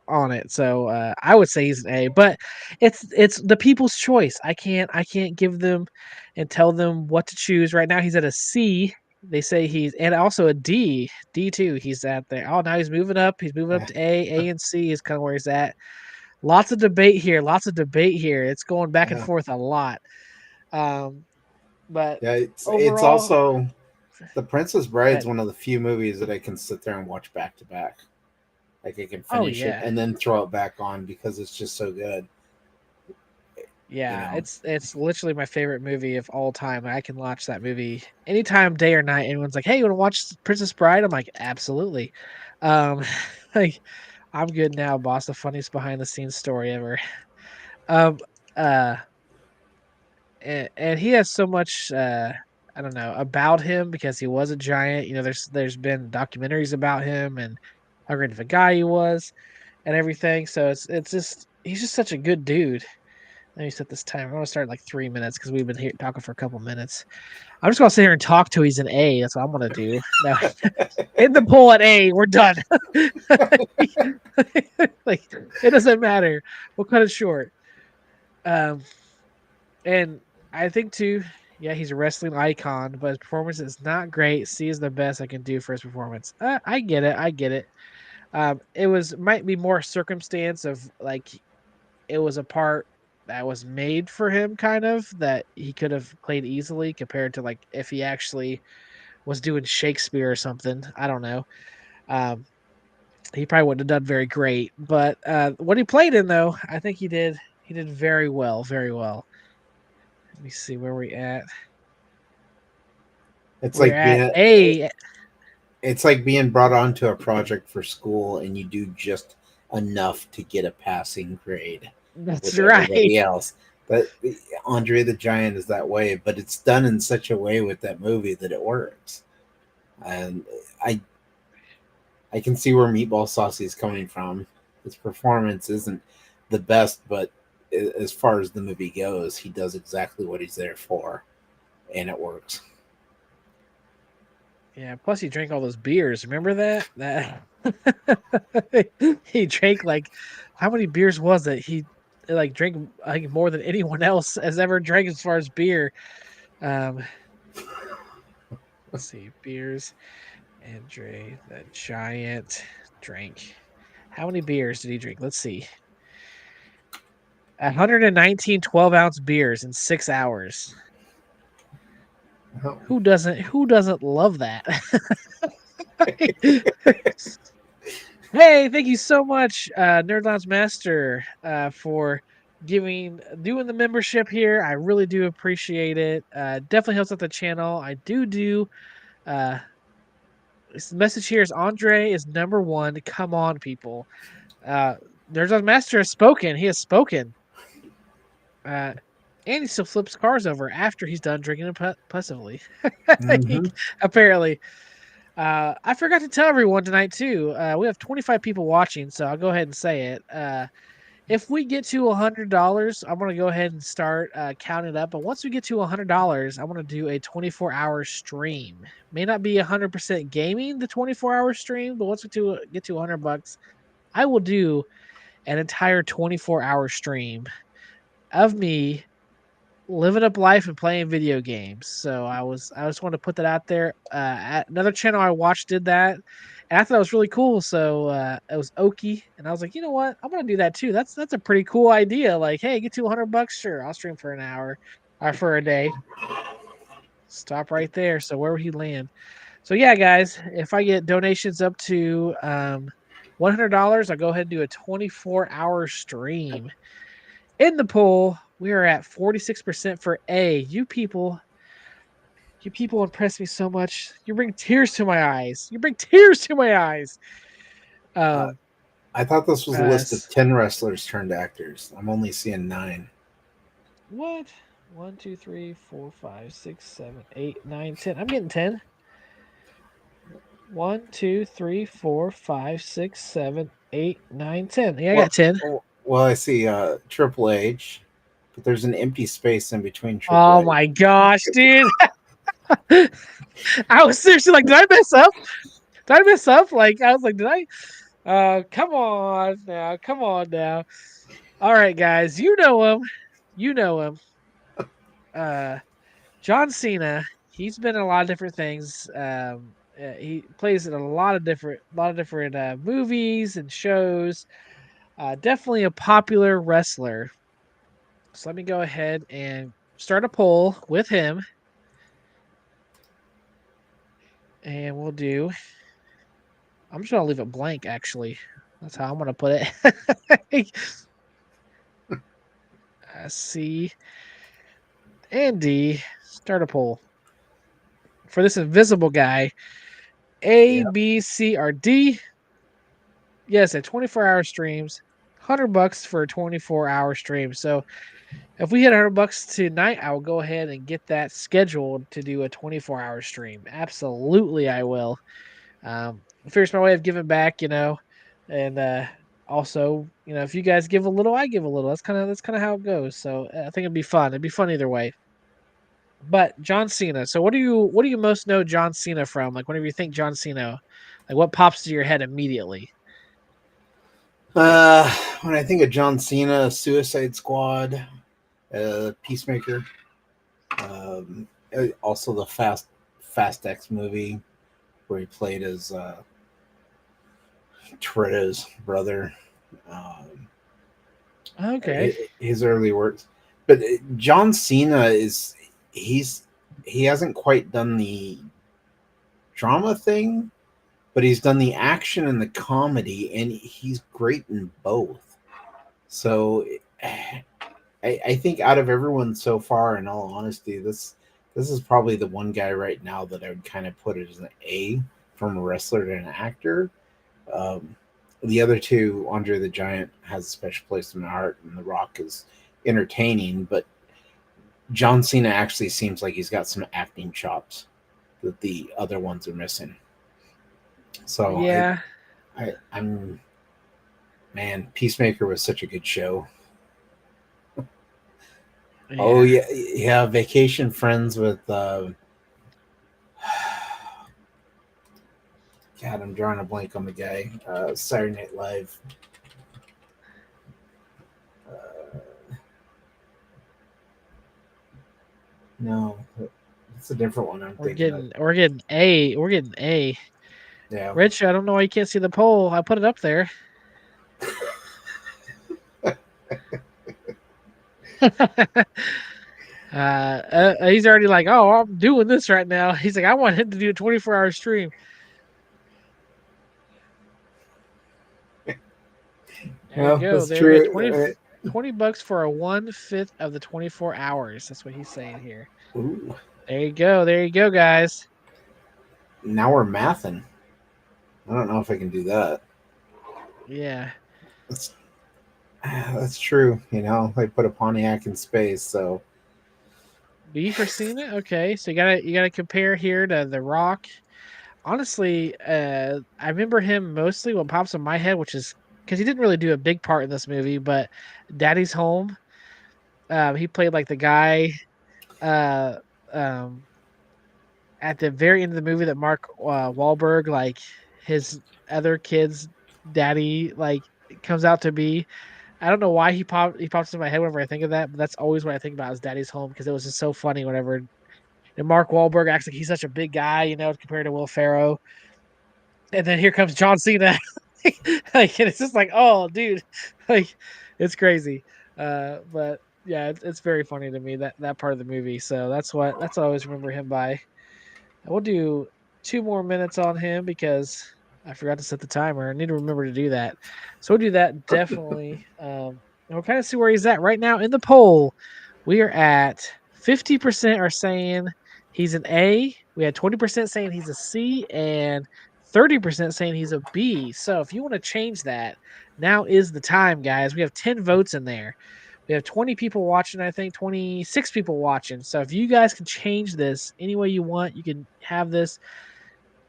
Speaker 2: on it. So I would say he's an A, but it's the people's choice. I can't give them and tell them what to choose. Right now he's at a C. They say he's and also a D too. He's at there. Oh, now he's moving up. He's moving up to A and C is kind of where he's at. lots of debate here. Lots of debate here. It's going back and
Speaker 1: Yeah,
Speaker 2: forth a lot. Um, but
Speaker 1: yeah. It's
Speaker 2: overall,
Speaker 1: also The Princess
Speaker 2: go
Speaker 1: Bride's
Speaker 2: ahead.
Speaker 1: one of the few movies that I can sit there and watch back to back. Like I can
Speaker 2: Oh
Speaker 1: finish it
Speaker 2: yeah,
Speaker 1: and then throw it back on because it's just so good. You
Speaker 2: yeah.
Speaker 1: know.
Speaker 2: It's literally my favorite movie of all time. I can watch that movie anytime, day or night. Anyone's like, "Hey, you want to watch Princess Bride?" I'm like, "Absolutely." Um, like I'm good now, boss. The funniest behind the scenes story ever. Um, uh, and he has so much I don't know about him because he was a giant. You know, there's been documentaries about him and how great of a guy he was and everything. So it's just he's just such a good dude. Let me set this timer. I'm gonna start in like 3 minutes because we've been here talking for a couple minutes. I'm just gonna sit here and talk till he's an A. That's what I'm gonna do. Now hit the poll at A. We're done. Like it doesn't matter. We'll cut it short. Um, and I think too, yeah, he's a wrestling icon, but his performance is not great. C is the best I can do for his performance. I get it. I get it. It was might be more circumstance of like it was a part that was made for him, kind of that he could have played easily compared to like if he actually was doing Shakespeare or something. I don't know. Um, he probably wouldn't have done very great, but what he played in though, I think he did. He did very well. Very well. Let me see where we at.
Speaker 1: It's
Speaker 2: We're
Speaker 1: like
Speaker 2: at
Speaker 1: being
Speaker 2: A.
Speaker 1: it's like being brought onto a project for school and you do just enough to get a passing grade
Speaker 2: That's
Speaker 1: with
Speaker 2: right.
Speaker 1: everybody else. But Andre the Giant is that way, but it's done in such a way with that movie that it works. And I I can see where Meatball Saucy is coming from. His performance isn't the best, but as far as the movie goes, he does exactly what he's there for, and it works.
Speaker 2: Yeah. Plus, he drank all those beers. Remember that? That he drank like how many beers was it? He like drank I think more than anyone else has ever drank as far as beer. Um, let's see, beers. Andre the Giant drank. How many beers did he drink? Let's see. 119 12-ounce beers in 6 hours. Who doesn't love that? Hey, thank you so much, Nerdlands Master, for doing the membership here. I really do appreciate it. Definitely helps out the channel. I do. Uh, this message here is Andre is number one. Come on, people. Uh, Nerdlands Master has spoken. He has spoken. Uh, and he still flips cars over after he's done drinking impulsively.
Speaker 1: Mm-hmm.
Speaker 2: Apparently. I forgot to tell everyone tonight too. We have 25 people watching, so I'll go ahead and say it. If we get to $100, I'm gonna go ahead and start counting it up. But once we get to $100, I want to do a 24-hour stream. May not be 100% gaming the 24-hour stream, but once we get to $100, I will do an entire 24-hour stream of me living up life and playing video games. So I just want to put that out there. Another channel I watched did that, and I thought it was really cool. So it was Oki, and I was like, you know what, I'm gonna do that too. That's a pretty cool idea. Like, hey, get to $100, sure, I'll stream for an hour or for a day. Stop right there. So where would he land? So yeah, guys, if I get donations up to $100, I'll go ahead and do a 24-hour stream. In the poll, we are at 46% for A. You people impress me so much. You bring tears to my eyes. You bring tears to my eyes.
Speaker 1: Uh,
Speaker 2: Um,
Speaker 1: I thought this was a list of
Speaker 2: s-
Speaker 1: 10 wrestlers turned actors. I'm only seeing nine.
Speaker 2: what? 1, 2, 3, 4, 5, 6, 7, 8, 9, 10. I'm getting 10. 1, 2, 3, 4, 5, 6, 7, 8, 9, 10. Yeah, I
Speaker 1: Well,
Speaker 2: got 10.
Speaker 1: well, I see Triple H, but there's an empty space in between Triple
Speaker 2: Oh
Speaker 1: H.
Speaker 2: my gosh, dude. I was seriously like, did I mess up? Did I mess up? Like, I was like, did I? Come on now. Come on now. All right, guys. You know him. You know him. Uh, John Cena. He's been in a lot of different things. He plays in a lot of different movies and shows. Definitely a popular wrestler. So let me go ahead and start a poll with him, and we'll do. I'm just gonna leave it blank. Actually, that's how I'm gonna put it. C and D. Start a poll for this invisible guy. A,
Speaker 1: Yeah.
Speaker 2: B, C, or D. Yes, at 24-hour streams. $100 for a 24-hour stream. So if we hit $100 tonight, I will go ahead and get that scheduled to do a 24-hour stream. Absolutely, I will. I figure it's my way of giving back, and also, if you guys give a little, I give a little. That's kind of how it goes. So I think it'd be fun. It'd be fun either way. But John Cena. So what do you most know John Cena from? Like whenever you think John Cena, like what pops to your head immediately?
Speaker 1: Uh, when I think of John Cena, Suicide Squad, Peacemaker, also the Fast X movie where he played as Toretto's brother. Um,
Speaker 2: Okay.
Speaker 1: his early works, but John Cena he hasn't quite done the drama thing, but he's done the action and the comedy, and he's great in both. So I think out of everyone so far, in all honesty, this is probably the one guy right now that I would kind of put as an A from a wrestler to an actor. Um, the other two, Andre the Giant has a special place in my heart, and The Rock is entertaining, but John Cena actually seems like he's got some acting chops that the other ones are missing. So
Speaker 2: Yeah.
Speaker 1: I'm man, Peacemaker was such a good show. Oh
Speaker 2: Yeah.
Speaker 1: yeah, yeah. Vacation Friends with God, I'm drawing a blank on the guy. Saturday Night Live. Uh, no, it's a different one. I'm
Speaker 2: We're
Speaker 1: thinking of.
Speaker 2: getting we're getting A. We're getting A.
Speaker 1: Yeah.
Speaker 2: Rich, I don't know why you can't see the poll. I put it up there. He's already like, oh, I'm doing this right now. He's like, I want him to do a 24-hour stream. There you
Speaker 1: Well,
Speaker 2: go.
Speaker 1: that's
Speaker 2: There you go.
Speaker 1: true.
Speaker 2: $20 for a 1/5 of the 24 hours. That's what he's saying here.
Speaker 1: Ooh,
Speaker 2: There you go. There you go, guys.
Speaker 1: now we're mathing. I don't know if I can do that.
Speaker 2: Yeah.
Speaker 1: That's that's true. I put a Pontiac in space, so
Speaker 2: B for Cena. Okay, so you gotta compare here to The Rock. Honestly, I remember him mostly. What pops in my head, which is because he didn't really do a big part in this movie, but Daddy's Home. He played like the guy uh, um, at the very end of the movie that Mark Wahlberg, like his other kid's daddy, like comes out to be. I don't know why he pops in my head whenever I think of that, but that's always what I think about is Daddy's Home because it was just so funny whenever and Mark Wahlberg acts like he's such a big guy, compared to Will Ferrell, and then here comes John Cena, like, and it's just like, oh, dude, like, it's crazy. But yeah, it's very funny to me that part of the movie. So that's what I always remember him by. We'll do 2 more minutes on him because I forgot to set the timer. I need to remember to do that. So we'll do that definitely. And we'll kind of see where he's at right now in the poll. We are at 50% are saying he's an A. We had 20% saying he's a C and 30% saying he's a B. So if you want to change that, now is the time, guys. We have 10 votes in there. We have 20 people watching, I think 26 people watching. So if you guys can change this any way you want, you can have this,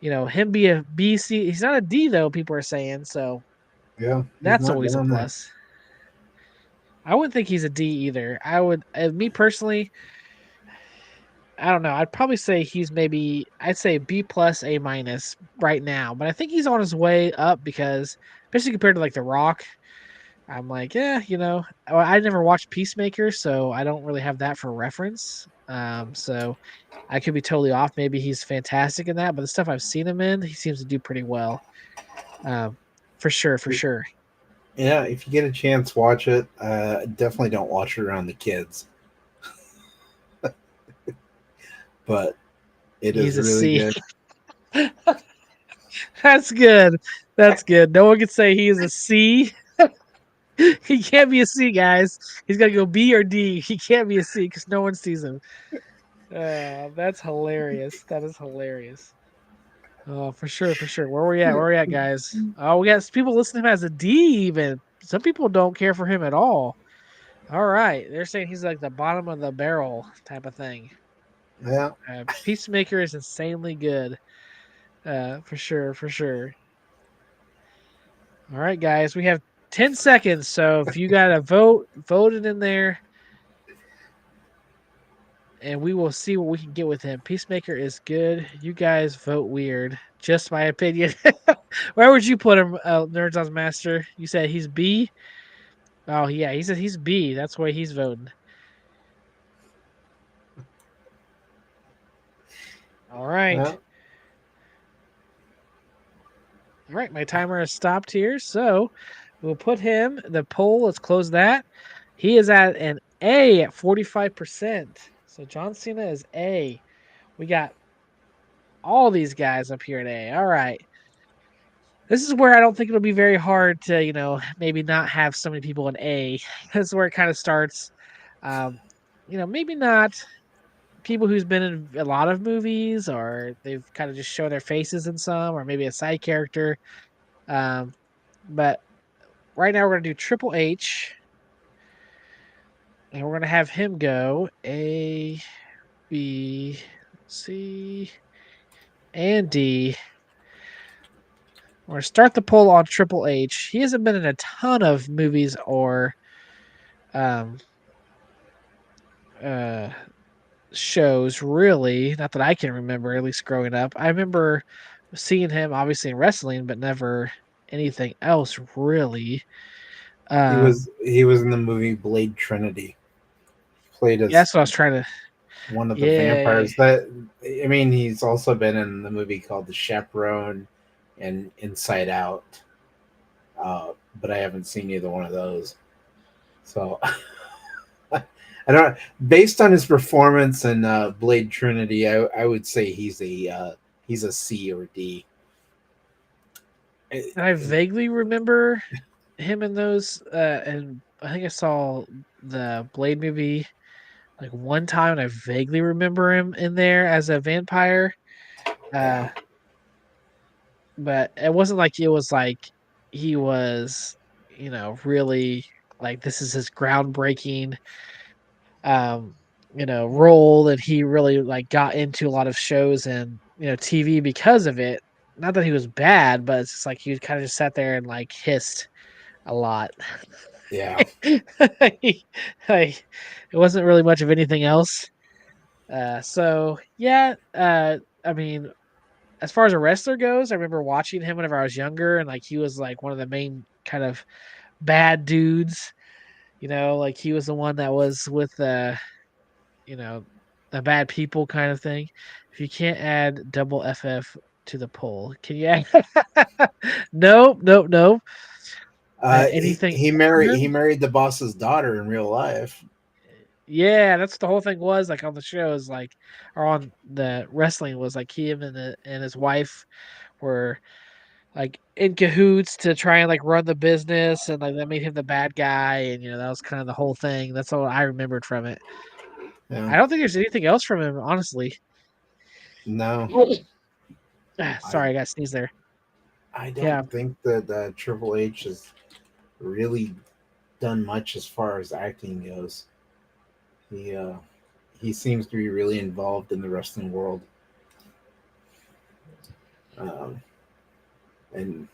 Speaker 2: him be a B, C. He's not a D though, people are saying. So
Speaker 1: yeah, he's
Speaker 2: that's
Speaker 1: not
Speaker 2: always a
Speaker 1: down there.
Speaker 2: plus. I wouldn't think he's a D either. I would, me personally, I don't know. I'd probably say I'd say B plus, A minus right now. But I think he's on his way up because, especially compared to like The Rock, I'm like, yeah, I never watched Peacemaker, so I don't really have that for reference. So I could be totally off. Maybe he's fantastic in that, but the stuff I've seen him in, he seems to do pretty well. Um, for sure, for sure.
Speaker 1: Yeah, if you get a chance, watch it. Definitely don't watch it around the kids, but it is
Speaker 2: He's a
Speaker 1: really
Speaker 2: C.
Speaker 1: good.
Speaker 2: That's good. That's good. No one can say he is a C. He can't be a C, guys. He's got to go B or D. He can't be a C because no one sees him. That's hilarious. That is hilarious. Oh, for sure, for sure. Where we at? Where we at, guys? Oh, we got people listening to him as a D. Even some people don't care for him at all. All right, they're saying he's like the bottom of the barrel type of thing.
Speaker 1: Yeah.
Speaker 2: Peacemaker is insanely good. For sure, for sure. All right, guys, we have 10 seconds. So if you got to vote, vote it in there, and we will see what we can get with him. Peacemaker is good. You guys vote weird. Just my opinion. Where would you put him, Nerds on Master? You said he's B. Oh yeah, he said he's B. That's why he's voting. All right.
Speaker 1: Yeah.
Speaker 2: All right, my timer has stopped here. So we'll put him, the poll, let's close that. He is at an A at 45%. So John Cena is A. We got all these guys up here at A. All right. This is where I don't think it'll be very hard to, maybe not have so many people in A. This is where it kind of starts. Um, maybe not people who's been in a lot of movies or they've kind of just shown their faces in some, or maybe a side character. Um, but right now we're gonna do Triple H, and we're gonna have him go A, B, C, and D. We're gonna start the poll on Triple H. He hasn't been in a ton of movies or um uh shows, really. Not that I can remember, at least growing up. I remember seeing him obviously in wrestling, but never anything else really.
Speaker 1: He
Speaker 2: Um
Speaker 1: was he was in the movie Blade Trinity. Played
Speaker 2: yeah,
Speaker 1: as
Speaker 2: that's what I was trying to.
Speaker 1: one of the
Speaker 2: Yeah,
Speaker 1: vampires. That I mean, he's also been in the movie called The Chaperone and Inside Out. But I haven't seen either one of those. So I don't. Based on his performance in Blade Trinity, I would say he's a C or D.
Speaker 2: and I vaguely remember him in those. And I think I saw the Blade movie like one time, and I vaguely remember him in there as a vampire. Uh,
Speaker 1: Yeah,
Speaker 2: but it wasn't like it was like he was, really like this is his groundbreaking um role that he really like got into a lot of shows and TV because of it. Not that he was bad, but it's just like he kind of just sat there and like hissed a lot.
Speaker 1: yeah.
Speaker 2: like, it wasn't really much of anything else. So yeah, I mean, as far as a wrestler goes, I remember watching him whenever I was younger, and like he was like one of the main kind of bad dudes. Like he was the one that was with you know, the bad people kind of thing. If you can't add double FF to the poll, can you add? Nope, nope, nope. Anything after
Speaker 1: He
Speaker 2: him?
Speaker 1: married the boss's daughter in real life.
Speaker 2: Yeah, that's the whole thing was like on the shows, like or on the wrestling was like him and his wife were like in cahoots to try and like run the business, and like that made him the bad guy, and that was kind of the whole thing. That's all I remembered from it.
Speaker 1: Yeah,
Speaker 2: I don't think there's anything else from him, honestly.
Speaker 1: no, I
Speaker 2: Sorry, I got sneezed there.
Speaker 1: I don't
Speaker 2: Yeah,
Speaker 1: think that Triple H has really done much as far as acting goes. He uh, he seems to be really involved in the wrestling world, um, and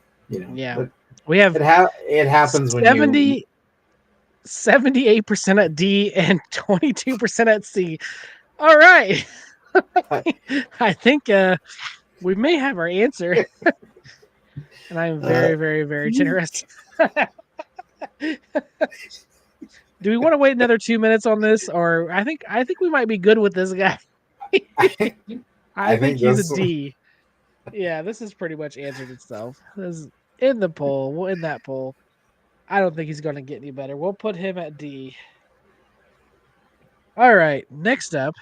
Speaker 2: yeah.
Speaker 1: but
Speaker 2: We have
Speaker 1: it happens when you
Speaker 2: 70 78% at D and 22% at C. All right. I think we may have our answer, and I'm
Speaker 1: uh,
Speaker 2: very, very, very generous. Do we want to wait another 2 minutes on this, or I think we might be good with this guy.
Speaker 1: I,
Speaker 2: I
Speaker 1: I
Speaker 2: think
Speaker 1: think
Speaker 2: he's a
Speaker 1: this
Speaker 2: D. Yeah, this has pretty much answered itself. This is in the poll. We'll in that poll. I don't think he's going to get any better. We'll put him at D. All right. Next up,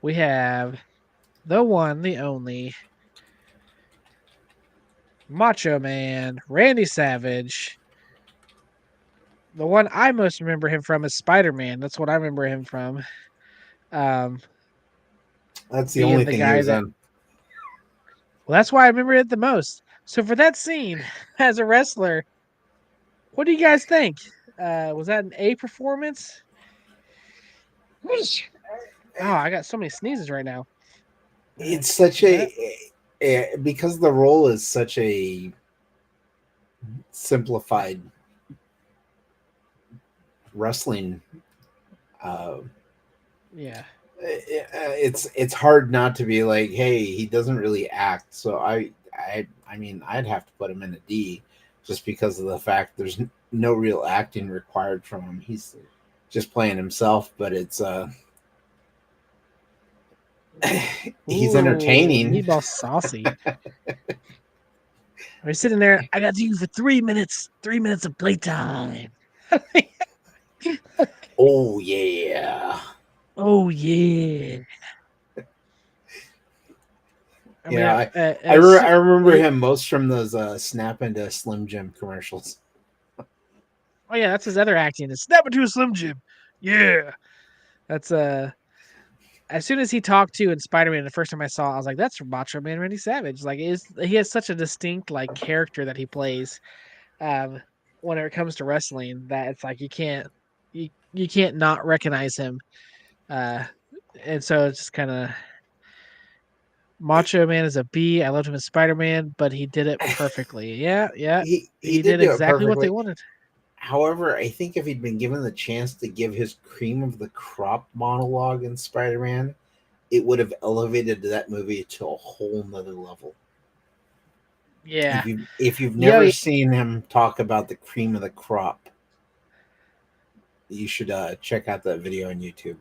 Speaker 2: we have the one, the only Macho Man, Randy Savage. The one I most remember him from is Spider-Man. That's what I remember him from. Um,
Speaker 1: That's the
Speaker 2: being
Speaker 1: only
Speaker 2: the
Speaker 1: thing he
Speaker 2: guy
Speaker 1: was
Speaker 2: that.
Speaker 1: in.
Speaker 2: Well, that's why I remember it the most. So for that scene, as a wrestler, what do you guys think? Was that an A performance? Oh, I got so many sneezes right now.
Speaker 1: It's such
Speaker 2: Was that?
Speaker 1: because the role is such a simplified wrestling. Uh,
Speaker 2: Yeah.
Speaker 1: it's hard not to be like, hey, he doesn't really act. So I mean, I'd have to put him in a D, just because of the fact there's no real acting required from him. He's just playing himself, but it's he's
Speaker 2: Ooh,
Speaker 1: entertaining.
Speaker 2: meatball saucy. Are you sitting there? I got you for 3 minutes. 3 minutes of playtime.
Speaker 1: Oh yeah.
Speaker 2: Oh yeah. I mean,
Speaker 1: Yeah, I
Speaker 2: as
Speaker 1: remember him most from those Snap into Slim Jim commercials.
Speaker 2: oh yeah, that's his other acting. Is snap into a Slim Jim. Yeah, that's As soon as he talked to in Spider Man, the first time I saw, it, I was like, "That's Macho Man Randy Savage." Like, is he has such a distinct like character that he plays. Um, Whenever it comes to wrestling, that it's like you can't not recognize him. Uh, and so it's just kind of Macho Man is a B. I loved him as Spider Man, but he did it perfectly. Yeah, yeah,
Speaker 1: He
Speaker 2: he
Speaker 1: did
Speaker 2: did
Speaker 1: do it
Speaker 2: exactly what they
Speaker 1: perfectly.
Speaker 2: wanted.
Speaker 1: However, I think if he'd been given the chance to give his cream of the crop monologue in Spider Man, it would have elevated that movie to a whole nother level.
Speaker 2: Yeah,
Speaker 1: If you've
Speaker 2: yeah,
Speaker 1: never
Speaker 2: yeah,
Speaker 1: seen him talk about the cream of the crop, you should check out that video on YouTube.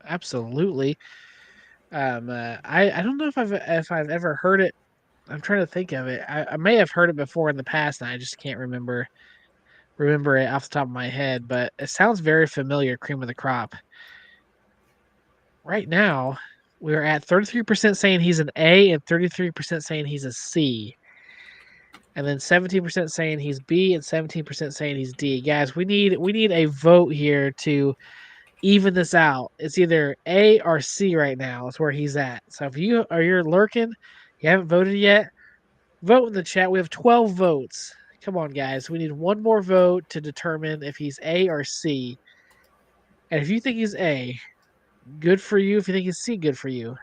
Speaker 2: absolutely. I don't know if I've ever heard it. I'm trying to think of it. I may have heard it before in the past, and I just can't remember it off the top of my head. But it sounds very familiar. Cream of the crop. Right now, we're at 33% saying he's an A and 33% saying he's a C. And then 17% saying he's B and 17% saying he's D. Guys, we need a vote here to even this out. It's either A or C right now. Is where he's at. So if you're lurking, you haven't voted yet, vote in the chat. We have 12 votes. Come on, guys. We need one more vote to determine if he's A or C. And if you think he's A, good for you. If you think he's C, good for you.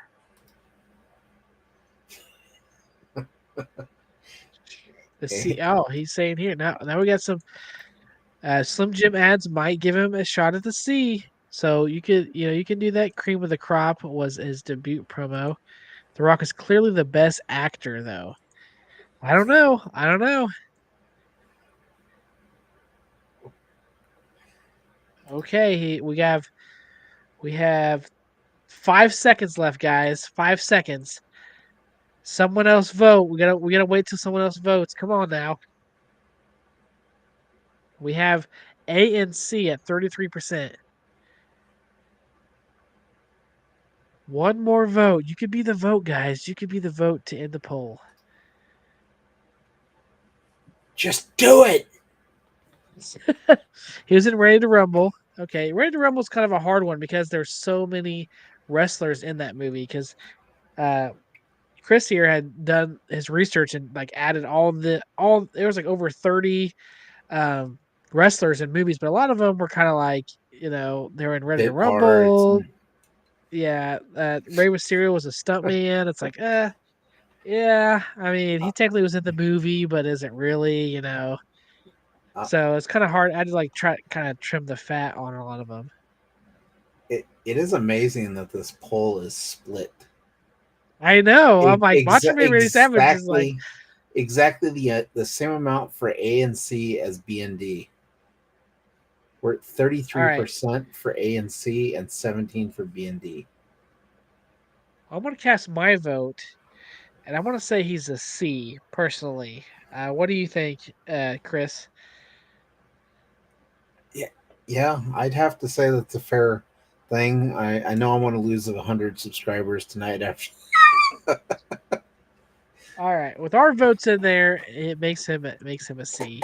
Speaker 2: The C.
Speaker 1: Okay.
Speaker 2: Oh, he's saying here now. Now we got some Slim Jim ads might give him a shot at the C. So you can do that. Cream of the Crop was his debut promo. The Rock is clearly the best actor, though. I don't know. I don't know. Okay, we have 5 seconds left, guys. 5 seconds. Someone else vote. We gotta wait till someone else votes. Come on now. We have A and C at 33%. One more vote. You could be the vote, guys. You could be the vote to end the poll.
Speaker 1: Just do it.
Speaker 2: He was in Ready to Rumble. Okay, Ready to Rumble is kind of a hard one because there's so many wrestlers in that movie. Because uh, Chris here had done his research and like added all there was like over 30 um, wrestlers in movies, but a lot of them were kind of like they were in Ready to
Speaker 1: Bit parts.
Speaker 2: Rumble. Yeah, Rey Mysterio was a stuntman. It's like, yeah. I mean, he technically was in the movie, but is it really?
Speaker 1: Uh,
Speaker 2: So it's kind of hard. I had to like try kind of trim the fat on a lot of them.
Speaker 1: it is amazing that this poll is split.
Speaker 2: I know. I'm like, Macho Man Randy Savage is like,
Speaker 1: Exactly the same amount for A and C as B and D. We're at
Speaker 2: all right,
Speaker 1: 33% for A and C and 17 for B and D.
Speaker 2: I'm gonna cast my vote, and I'm gonna say he's a C personally. What do you think, Chris?
Speaker 1: Yeah, yeah, I'd have to say that's a fair thing. I know I'm going to lose 100 subscribers tonight after.
Speaker 2: All right, with our votes in there, it makes him a C.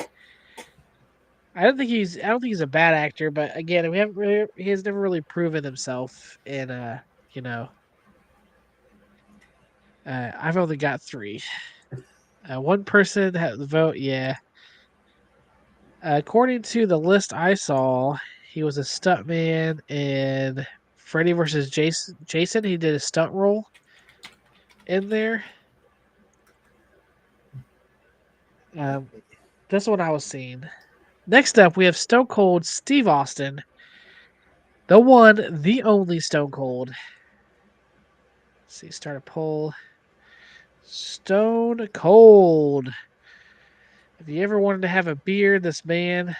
Speaker 2: I don't think he's a bad actor, but again, he has never really proven himself in you know, I've only got three. One person had the vote, yeah. According to the list I saw, he was a stuntman in Freddy versus Jason. Jason, he did a stunt role in there. Um, that's what I was seeing. Next up, we have Stone Cold Steve Austin, the one, the only Stone Cold. Let's see, start a poll. Stone Cold. If you ever wanted to have a beer, this man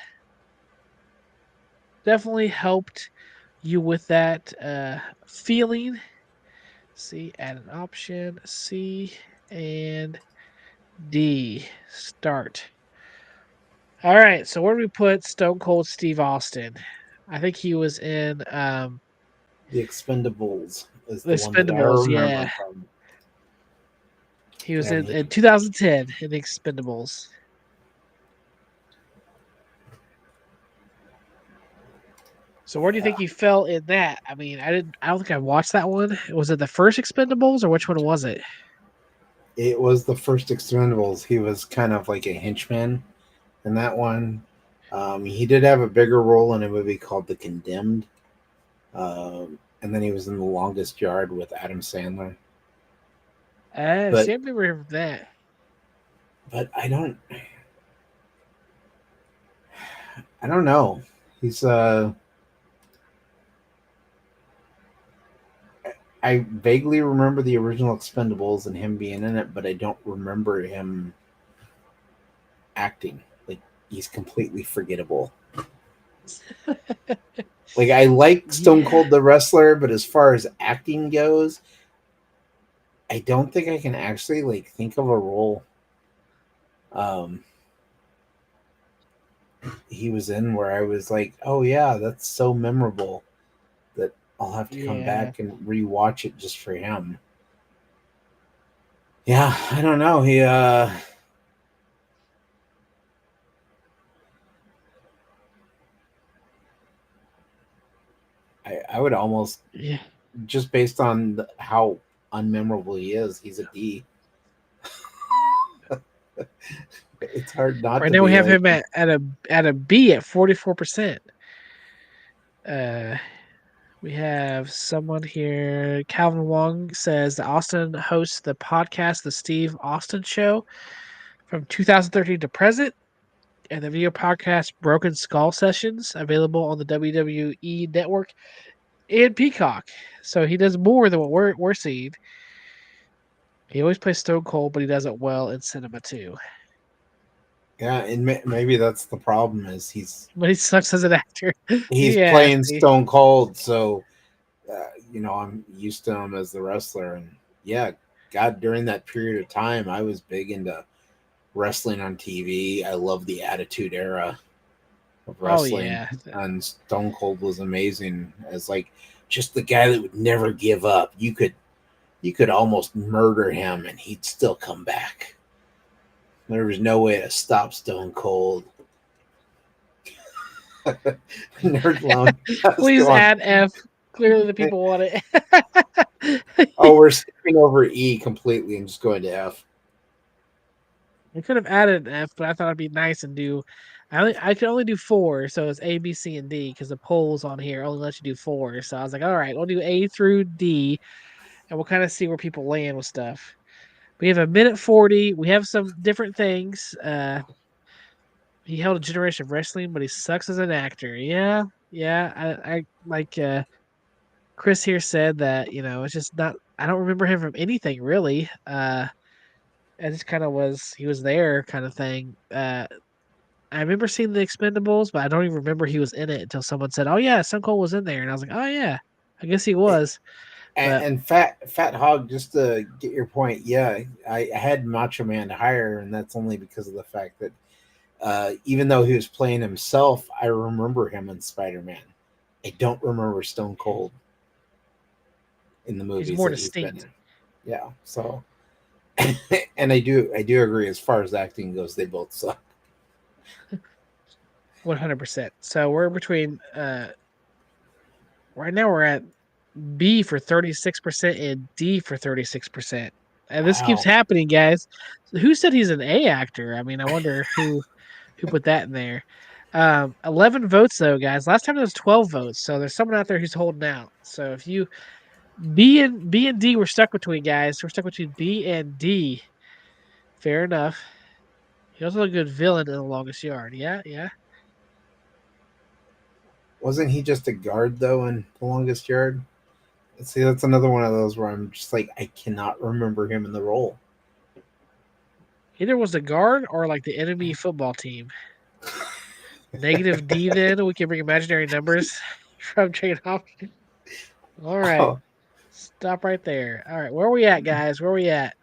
Speaker 2: definitely helped you with that feeling. C, add an option. C and D. Start. All right, so where do we put Stone Cold Steve Austin? I think he was in
Speaker 1: The Expendables is
Speaker 2: The
Speaker 1: the one that I
Speaker 2: Expendables.
Speaker 1: remember
Speaker 2: Yeah,
Speaker 1: him from.
Speaker 2: he was
Speaker 1: And
Speaker 2: in 2010 in The Expendables. So where do you think he fell in that? I mean, I don't think I watched that one. Was it the first Expendables or which one was it?
Speaker 1: it was the first Expendables. He was kind of like a henchman in that one. He did have a bigger role in a movie called The Condemned. And then he was in The Longest Yard with Adam Sandler. But
Speaker 2: See, I remember that.
Speaker 1: I don't know. He's I vaguely remember the original Expendables and him being in it, but I don't remember him acting. Like he's completely forgettable. Like I like Stone
Speaker 2: Yeah,
Speaker 1: Cold the wrestler, but as far as acting goes, I don't think I can actually like think of a role um he was in where I was like, "Oh yeah, that's so memorable that I'll have to come
Speaker 2: yeah,
Speaker 1: back and rewatch it just for him." Yeah, I don't know. I would almost
Speaker 2: yeah.
Speaker 1: just based on how unmemorable he is, he's a D. It's hard not
Speaker 2: Right
Speaker 1: to
Speaker 2: now we
Speaker 1: be
Speaker 2: have
Speaker 1: like
Speaker 2: him at a B at 44%. Uh, we have someone here. Calvin Wong says that Austin hosts the podcast, The Steve Austin Show, from 2013 to present, and the video podcast Broken Skull Sessions, available on the WWE Network and Peacock. So he does more than what we're seeing. He always plays Stone Cold, but he does it well in cinema too.
Speaker 1: yeah, and maybe that's the problem is
Speaker 2: But he sucks as an actor.
Speaker 1: he's
Speaker 2: Yeah,
Speaker 1: playing
Speaker 2: see.
Speaker 1: Stone Cold, so I'm used to him as the wrestler, and yeah, God, during that period of time, I was big into wrestling on TV. I love the Attitude Era of
Speaker 2: Oh
Speaker 1: wrestling,
Speaker 2: yeah.
Speaker 1: and Stone Cold was amazing as like just the guy that would never give up. You could almost murder him, and he'd still come back. There was no way to stop Stone Cold. Nerd Lounge has
Speaker 2: Please
Speaker 1: gone.
Speaker 2: add F. Clearly the people want it.
Speaker 1: Oh, we're skipping over E completely and just going to F.
Speaker 2: I could have added an F, but I thought it'd be nice and do. I could only do four, so it's A, B, C, and D because the polls on here only let you do four. So I was like, all right, we'll do A through D, and we'll kind of see where people land with stuff. We have a minute 40. We have some different things. He held a generation of wrestling, but he sucks as an actor. Yeah, yeah. I like Chris here said that it's just not. I don't remember him from anything really. It just kind of was he was there kind of thing. I remember seeing the Expendables, but I don't even remember he was in it until someone said, "Oh yeah, Stone Cold was in there," and I was like, "Oh yeah, I guess he was." But
Speaker 1: And Fat Hog, just to get your point, yeah, I had Macho Man higher, and that's only because of the fact that even though he was playing himself, I remember him in Spider Man. I don't remember Stone Cold in the
Speaker 2: he's
Speaker 1: movies
Speaker 2: more
Speaker 1: that he's been
Speaker 2: distinct.
Speaker 1: in. Yeah, so and I do agree as far as acting goes, they both suck.
Speaker 2: 100%. So we're between right now we're at B for 36% and D for 36%. And this keeps
Speaker 1: Wow.
Speaker 2: happening, guys. Who said he's an A actor? I mean, I wonder who put that in there. 11 votes though, guys. Last time there was 12 votes, so there's someone out there who's holding out. So if you B and D, we're stuck between, guys. We're stuck between B and D. Fair enough. He also a good villain in The Longest Yard. Yeah, yeah.
Speaker 1: Wasn't he just a guard though in The Longest Yard? See, that's another one of those where I'm just like I cannot remember him in the role.
Speaker 2: Either was the guard or like the enemy football team. Negative D. Then we can bring imaginary numbers from trade option. All right,
Speaker 1: Oh,
Speaker 2: stop right there. All right, where are we at, guys? Where are we at?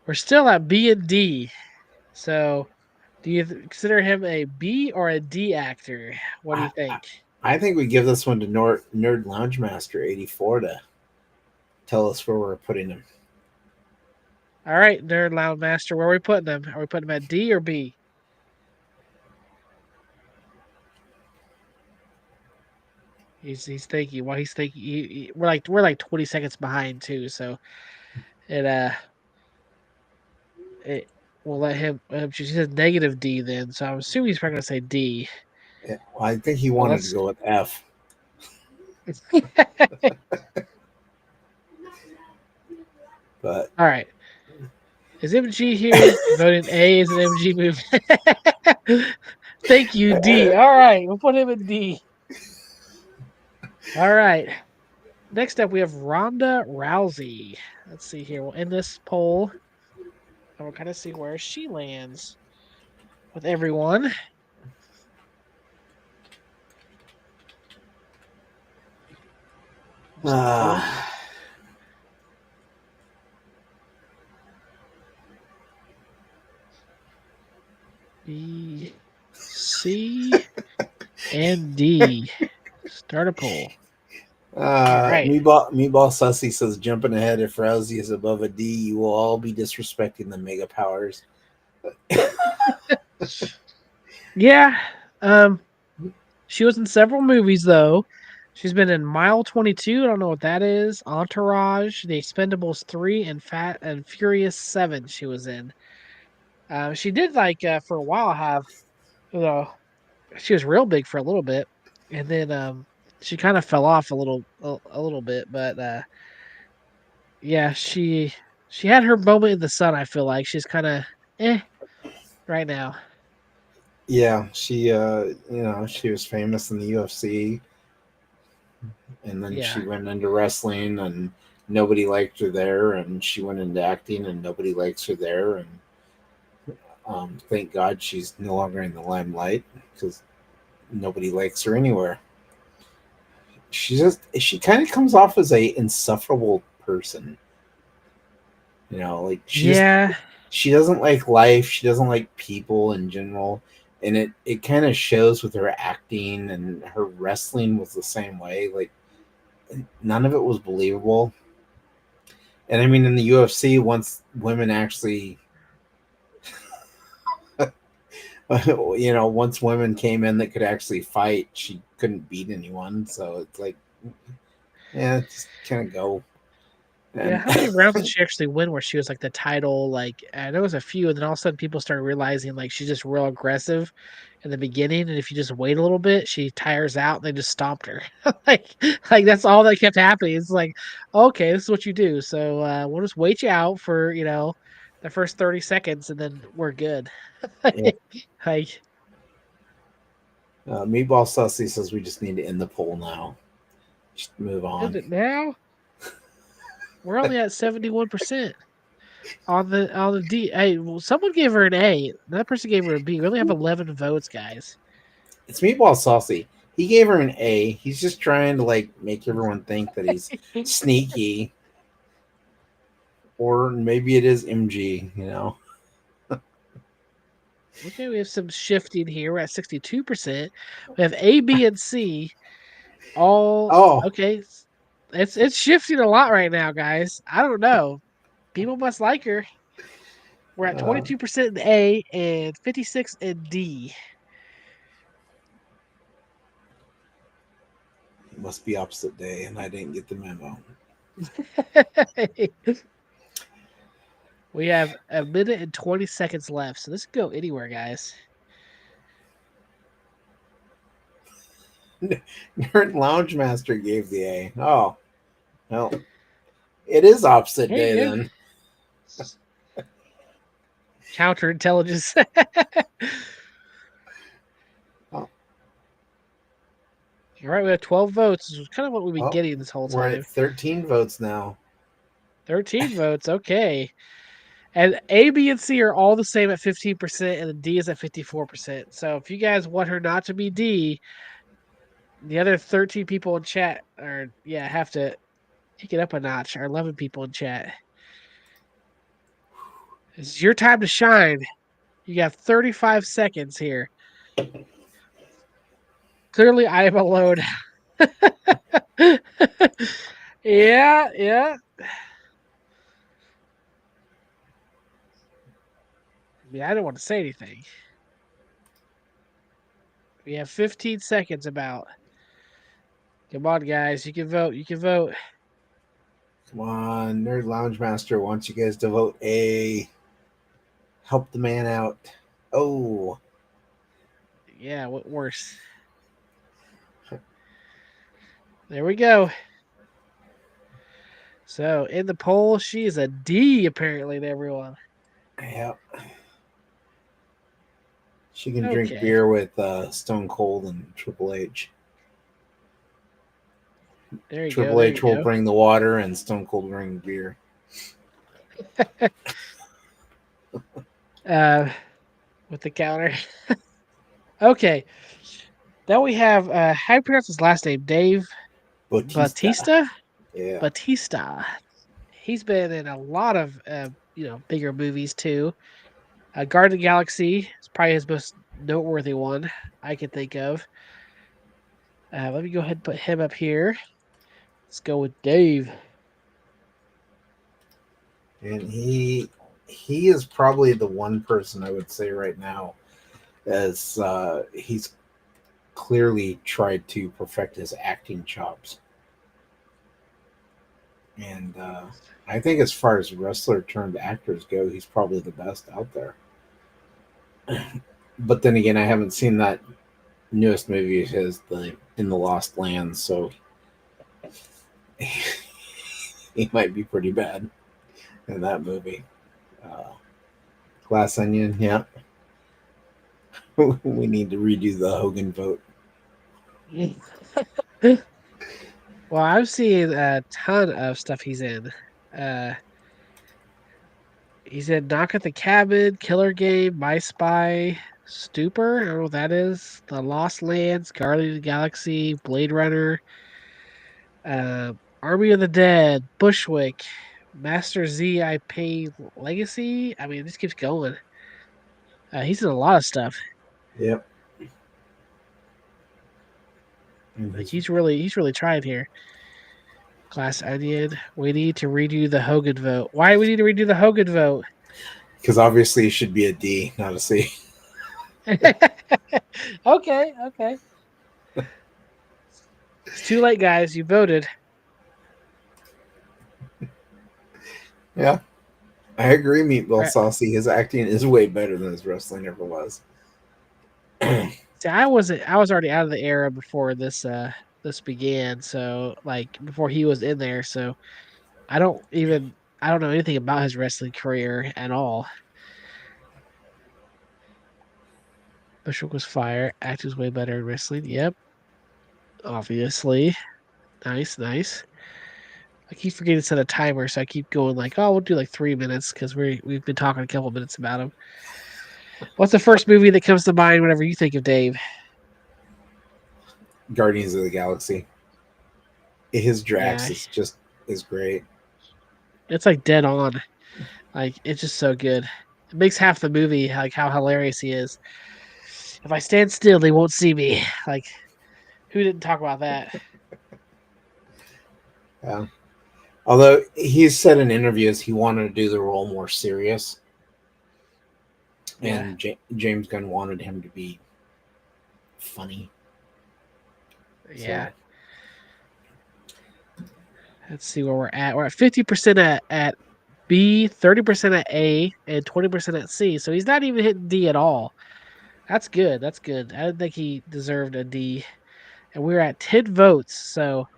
Speaker 2: We're still at B and D. So, do you consider him a B or a D actor? What do
Speaker 1: I,
Speaker 2: you think?
Speaker 1: I think we give this one to Nerd Lounge Master 84 to tell us where we're putting him.
Speaker 2: All right, Nerd Loud Master, where are we putting him? Are we putting him at D or B? He's thinking. While he's thinking, we're like 20 seconds behind too. So it it we'll let him. She says negative D then. So I'm assuming he's probably gonna say D.
Speaker 1: Yeah, well, I think he
Speaker 2: Well,
Speaker 1: wanted to
Speaker 2: let's.
Speaker 1: go with F, but
Speaker 2: All right. Is MG here voting A is an MG movie? Thank you, D. All right, we'll put him in D. All right. Next up, we have Ronda Rousey. Let's see here. We'll end this poll and we'll kind of see where she lands with everyone. Just pulling.
Speaker 1: uh,
Speaker 2: B, C, and D. Start a poll. All right.
Speaker 1: Meatball Sussy says jumping ahead. If Rousey is above a D, you will all be disrespecting the mega powers.
Speaker 2: Yeah. She was in several movies though. She's been in Mile 22. I don't know what that is. Entourage, The Expendables 3, and Fat and Furious 7. She was in. She did like for a while have you know she was real big for a little bit, and then she kind of fell off a little bit, but yeah, she had her moment in the sun. I feel like she's kind of right now.
Speaker 1: Yeah, she was famous in the UFC, and then she
Speaker 2: Yeah,
Speaker 1: went into wrestling, and nobody liked her there, and she went into acting, and nobody likes her there, and thank God she's no longer in the limelight because nobody likes her anywhere. She kind of comes off as a insufferable person. Like
Speaker 2: yeah,
Speaker 1: she doesn't like life. She doesn't like people in general, and it kind of shows with her acting, and her wrestling was the same way. Like none of it was believable. And I mean, in the UFC, once women actually, once women came in that could actually fight, she couldn't beat anyone. So it's like, yeah, just kind of go.
Speaker 2: yeah.
Speaker 1: And
Speaker 2: How many rounds did she actually win where she was like the title? Like, there was a few, and then all of a sudden people started realizing like she's just real aggressive in the beginning, and if you just wait a little bit, she tires out. And they just stomped her. like, like that's all that kept happening. It's like, okay, this is what you do. So we'll just wait you out for the first 30 seconds, and then we're good.
Speaker 1: yeah,
Speaker 2: like,
Speaker 1: Meatball Sussy says we just need to end the poll now. Just move
Speaker 2: is
Speaker 1: on.
Speaker 2: it now? We're only at 71%. On the D. Hey, well, someone gave her an A. Another person gave her a B. We only have 11 votes, guys.
Speaker 1: It's Meatball Saucy. he gave her an A. He's just trying to like make everyone think that he's sneaky, or maybe it is MG. You know.
Speaker 2: Okay, we have some shifting here. We're at 62%. We have A, B, and C all
Speaker 1: Oh,
Speaker 2: okay. It's shifting a lot right now, guys. I don't know. People must like her. We're at
Speaker 1: uh,
Speaker 2: 22% in A and 56 in D.
Speaker 1: it must be opposite day, and I didn't get the memo.
Speaker 2: We have a minute and 20 seconds left, so this could go anywhere, guys.
Speaker 1: Nerd Lounge Master gave the A. Oh, well, it is opposite
Speaker 2: Here
Speaker 1: day
Speaker 2: you go.
Speaker 1: then.
Speaker 2: Counterintelligence.
Speaker 1: Oh,
Speaker 2: All right, we have 12 votes. This is kind of what we've been
Speaker 1: oh,
Speaker 2: getting this whole
Speaker 1: we're
Speaker 2: time.
Speaker 1: at 13 votes now.
Speaker 2: 13 votes. Okay. And A, B, and C are all the same at 15%, and the D is at 54%. So if you guys want her not to be D, the other 13 people in chat have to kick it up a notch. Our 11 people in chat. It's your time to shine. You got 35 seconds here. Clearly, I am alone. Yeah. I mean, I don't want to say anything. We have 15 seconds about. Come on, guys. You can vote. You can vote.
Speaker 1: Come on, Nerd Lounge Master wants you guys to vote A. Help the man out. Oh,
Speaker 2: Yeah, what worse? There we go. So in the poll, she is a D apparently to everyone.
Speaker 1: yeah. She can drink
Speaker 2: Okay.
Speaker 1: beer with Stone Cold and Triple H.
Speaker 2: There you go.
Speaker 1: Triple
Speaker 2: There
Speaker 1: H
Speaker 2: you
Speaker 1: will
Speaker 2: go.
Speaker 1: bring the water, and Stone Cold will bring beer.
Speaker 2: With the counter. Okay. Then we have how do you pronounce his last name? Dave
Speaker 1: Bautista.
Speaker 2: Batista?
Speaker 1: Yeah.
Speaker 2: Batista. He's been in a lot of bigger movies too. Guardian of the Galaxy is probably his most noteworthy one I can think of. Let me go ahead and put him up here. Let's go with Dave.
Speaker 1: And he is probably the one person I would say right now as he's clearly tried to perfect his acting chops. And I think as far as wrestler turned actors go, he's probably the best out there. But then again, I haven't seen that newest movie of his, the In the Lost Lands, so he might be pretty bad in that movie. Uh, Glass Onion, yeah. We need to redo the Hogan vote.
Speaker 2: Well, I've seen a ton of stuff he's in. Uh, he's in Knock at the Cabin, Killer Game, My Spy, Stupor. I don't know what that is. The Lost Lands, Guardian of the Galaxy, Blade Runner, uh, Army of the Dead, Bushwick, Master Z. I Pay Legacy. I mean, this keeps going. He's in a lot of stuff.
Speaker 1: Yep. And
Speaker 2: Like he's really trying here. Glass Onion. We need to redo the Hogan vote. Why do we need to redo the Hogan vote?
Speaker 1: because obviously it should be a D, not a C.
Speaker 2: Okay. It's too late, guys. You voted.
Speaker 1: Yeah, I agree. Meatball
Speaker 2: Right.
Speaker 1: Saucy, his acting is way better than his wrestling ever was.
Speaker 2: See, I was already out of the era before this began. So like before he was in there. So I don't know anything about his wrestling career at all. Bushwick was fire. Acting was way better in wrestling. Yep, obviously. Nice. I keep forgetting to set a timer, so I keep going like, oh, we'll do like 3 minutes because we've been talking a couple minutes about him. What's the first movie that comes to mind whenever you think of Dave?
Speaker 1: Guardians of the Galaxy. His Drax
Speaker 2: Yeah,
Speaker 1: is great.
Speaker 2: it's like dead on. Like it's just so good. It makes half the movie like how hilarious he is. If I stand still, they won't see me. Like who didn't talk about that?
Speaker 1: Yeah. Although he's said in interviews he wanted to do the role more serious,
Speaker 2: Yeah,
Speaker 1: and James Gunn wanted him to be funny.
Speaker 2: yeah.
Speaker 1: So
Speaker 2: Let's see where we're at. We're at 50% at B, 30% at A, and 20% at C. So he's not even hitting D at all. That's good. That's good. I didn't think he deserved a D. And we're at 10 votes. So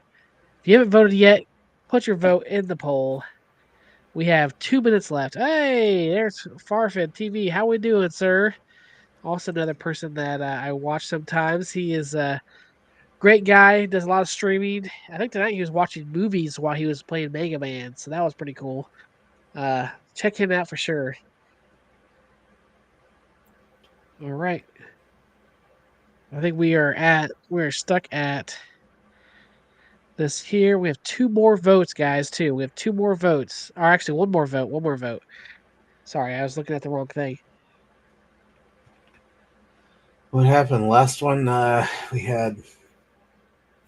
Speaker 2: if you haven't voted yet, put your vote in the poll. We have 2 minutes left. Hey, there's Farfin TV. How we doing, sir? Also another person that I watch sometimes. He is a great guy. Does a lot of streaming. I think tonight he was watching movies while he was playing Mega Man, so that was pretty cool. Check him out for sure. All right, I think we're stuck at this here. We have two more votes, guys. Too. We have two more votes. Or actually, one more vote. One more vote. Sorry, I was looking at the wrong thing.
Speaker 1: what happened last one? We had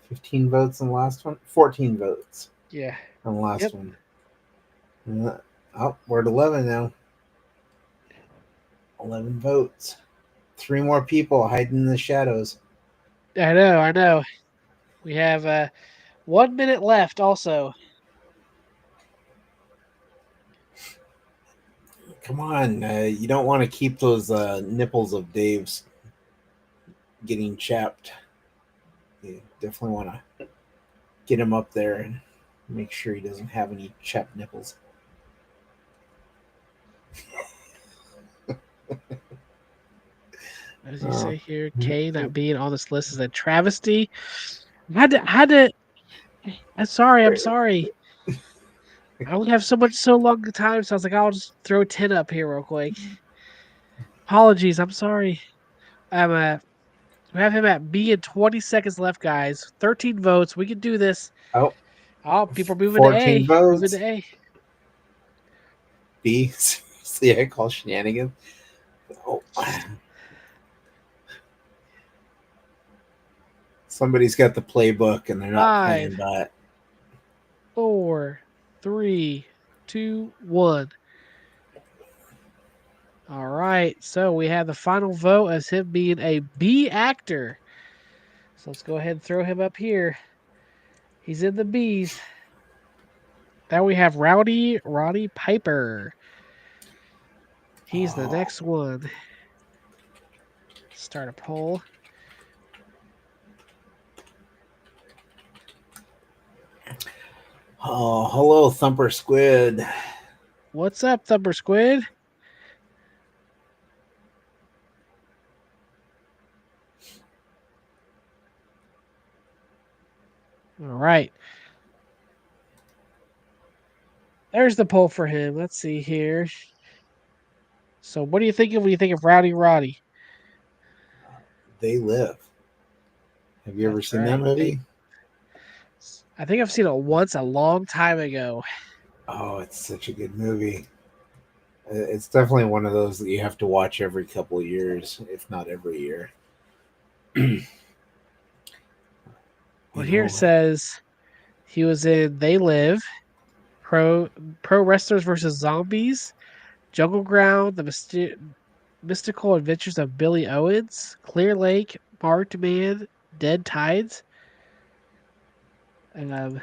Speaker 1: 15 votes in the last one. 14 votes
Speaker 2: Yeah.
Speaker 1: on the last
Speaker 2: Yep.
Speaker 1: one. Oh, we're at 11 now. 11 votes. Three more people hiding in the shadows.
Speaker 2: I know. I know. We have 1 minute left. Also.
Speaker 1: Come on, you don't want to keep those nipples of Dave's getting chapped. You definitely want to get him up there and make sure he doesn't have any chapped nipples.
Speaker 2: As you
Speaker 1: Uh,
Speaker 2: say here, K not being on this list is a travesty. I had to. I'm sorry. I'm sorry. I only have so long a time, so I was like, I'll just throw 10 up here real quick. Apologies. I'm sorry. We have him at B in 20 seconds left, guys. 13 votes. We can do this.
Speaker 1: oh,
Speaker 2: Oh, people are moving to
Speaker 1: 14
Speaker 2: A. Moving
Speaker 1: votes.
Speaker 2: to A.
Speaker 1: B. See, I call shenanigans. Oh, somebody's got the playbook and they're not
Speaker 2: Five,
Speaker 1: playing by it.
Speaker 2: 4, 3, 2, 1. All right. So we have the final vote as him being a B actor. So let's go ahead and throw him up here. He's in the B's. Now we have Roddy Piper. He's the
Speaker 1: Oh,
Speaker 2: next one. Start a poll.
Speaker 1: oh, hello, Thumper Squid.
Speaker 2: What's up, Thumper Squid? All right. There's the poll for him. Let's see here. So what do you think of when you think of Rowdy Roddy?
Speaker 1: They Live. Have you ever
Speaker 2: That's
Speaker 1: seen that
Speaker 2: right.
Speaker 1: movie?
Speaker 2: I think I've seen it once a long time ago.
Speaker 1: Oh, it's such a good movie. It's definitely one of those that you have to watch every couple of years, if not every year.
Speaker 2: Well,
Speaker 1: You
Speaker 2: here it
Speaker 1: know,
Speaker 2: says he was in They Live, Pro Pro Wrestlers versus Zombies, Jungle Ground, Mystical Adventures of Billy Owens, Clear Lake, Marked Man, Dead Tides. Um,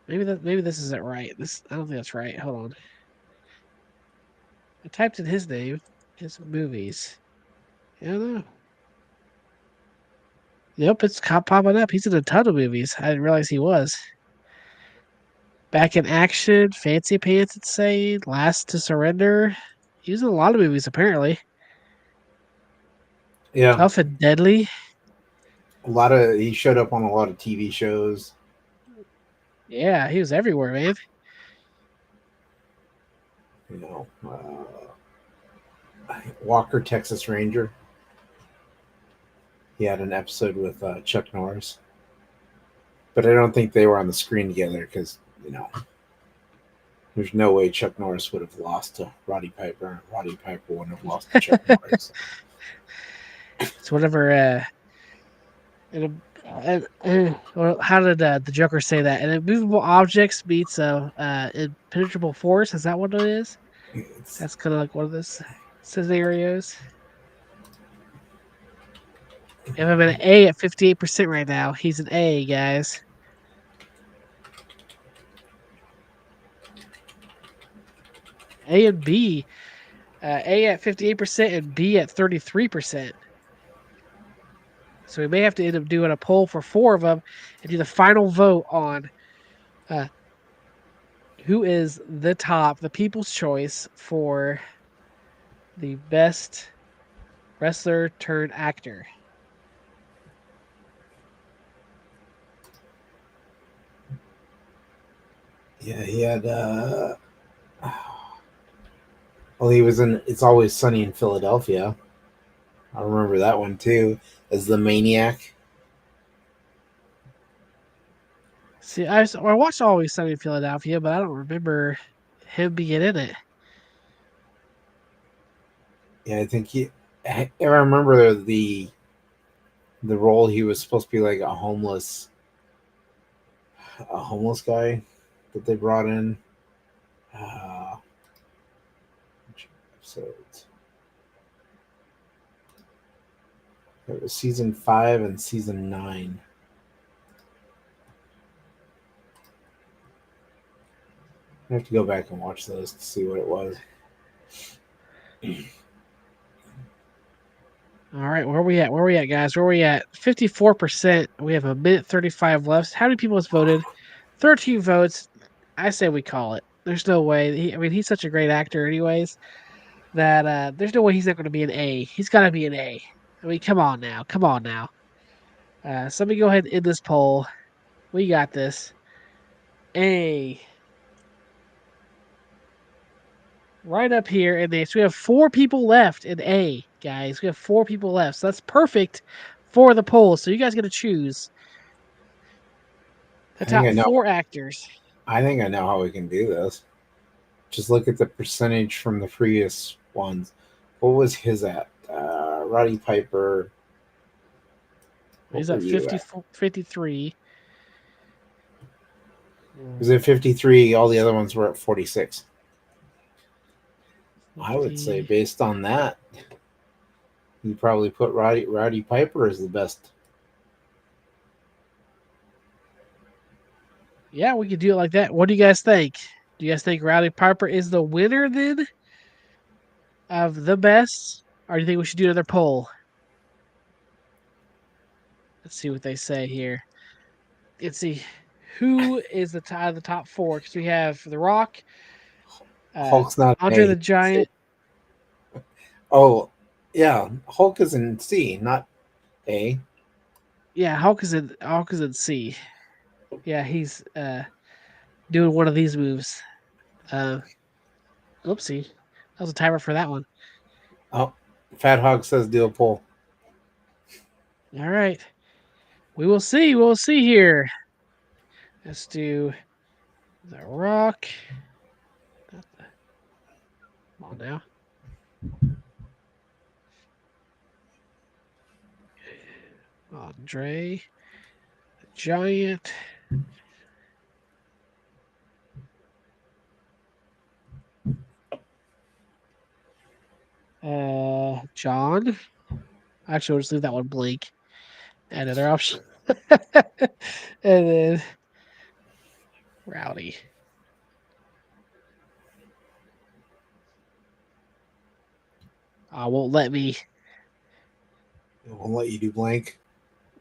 Speaker 2: maybe this isn't right. This I don't think that's right. Hold on. I typed in his name, his movies. I don't know. Yep, it's popping up. He's in a ton of movies. I didn't realize he was. Back in Action, Fancy Pants, it's saying, Last to Surrender. He was in a lot of movies, apparently.
Speaker 1: yeah,
Speaker 2: Tough and Deadly.
Speaker 1: a lot of he showed up on a lot of TV shows.
Speaker 2: Yeah, he was everywhere, man.
Speaker 1: You know, Walker Texas Ranger. He had an episode with Chuck Norris, but I don't think they were on the screen together because there's no way Chuck Norris would have lost to Roddy Piper, and Roddy Piper wouldn't have lost to Chuck Norris.
Speaker 2: It's whatever. Well, how did the Joker say that? An immovable objects meets impenetrable force. Is that what it is?
Speaker 1: It's,
Speaker 2: That's kind of like one of those scenarios. If I'm an A at 58% right now, he's an A, guys. A and B. A at 58% and B at 33%. So we may have to end up doing a poll for 4 of them and do the final vote on uh, who is the top, the people's choice for the best wrestler turned actor.
Speaker 1: yeah, he had. Well, he was in It's Always Sunny in Philadelphia. I remember that one too, as the maniac.
Speaker 2: See, I watched Always Sunny in Philadelphia, but I don't remember him being in it.
Speaker 1: Yeah, I think he. I remember the role. He was supposed to be like a homeless guy that they brought in. Which episodes? It was season 5 and season 9. I have to go back and watch those to see what it was.
Speaker 2: All right, where are we at? Where are we at, guys? Where are we at? 54%. We have a minute 35 left. How many people has voted? 13 votes. I say we call it. There's no way. He's such a great actor, anyways, that there's no way he's not going to be an A. He's got to be an A. I mean, come on now. Come on now. So let me go ahead and end this poll. We got this. A. Right up here in this. We have 4 people left in A, guys. We have 4 people left. So that's perfect for the poll. So you guys got to choose the
Speaker 1: I think I
Speaker 2: top
Speaker 1: know.
Speaker 2: 4 actors.
Speaker 1: I think I know how we can do this. Just look at the percentage from the previous ones. What was his at? Roddy Piper.
Speaker 2: He's
Speaker 1: What were
Speaker 2: at
Speaker 1: you at?
Speaker 2: 53.
Speaker 1: Was it 53? All the other ones were at 46. I would say,
Speaker 2: 50.
Speaker 1: based on that, you probably put Roddy Piper as the best.
Speaker 2: Yeah, we could do it like that. What do you guys think? Do you guys think Rowdy Piper is the winner then of the best? Or do you think we should do another poll? Let's see what they say here. Let's see who is the top 4 because we have The Rock,
Speaker 1: Hulk's not an
Speaker 2: Andre
Speaker 1: A.
Speaker 2: the Giant.
Speaker 1: Oh, yeah. Hulk is in C, not A.
Speaker 2: Yeah, Hulk is in C. Yeah, he's doing one of these moves. Uh, Oopsie, that was a timer for that one.
Speaker 1: Oh, Fat Hog says do a poll.
Speaker 2: All right, we will see. We'll see here. Let's do The Rock. Come on now. Andre the Giant. John. Actually, we'll just leave that one blank. Another option. And then Rowdy. Won't let me.
Speaker 1: It won't let you do blank.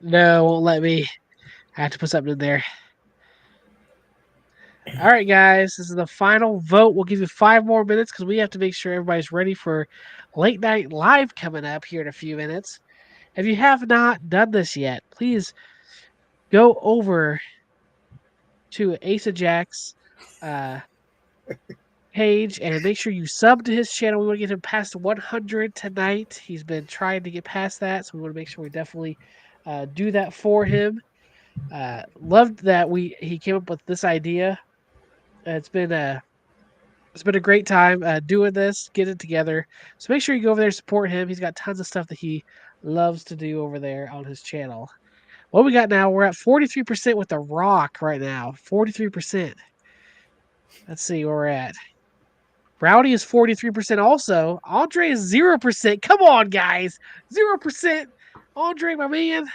Speaker 2: No, won't let me. I have to put something in there. All right, guys. This is the final vote. We'll give you 5 more minutes because we have to make sure everybody's ready for late night live coming up here in a few minutes. If you have not done this yet, please go over to Asojax page and make sure you sub to his channel. We want to get him past 100 tonight. He's been trying to get past that, so we want to make sure we definitely do that for him. Loved that he came up with this idea. It's been a great time doing this, getting it together. So make sure you go over there and support him. He's got tons of stuff that he loves to do over there on his channel. What we got now? We're at 43% with the Rock right now. 43%. Let's see where we're at. Rowdy is 43% also. Andre is 0%. Come on, guys. 0%. Andre, my man.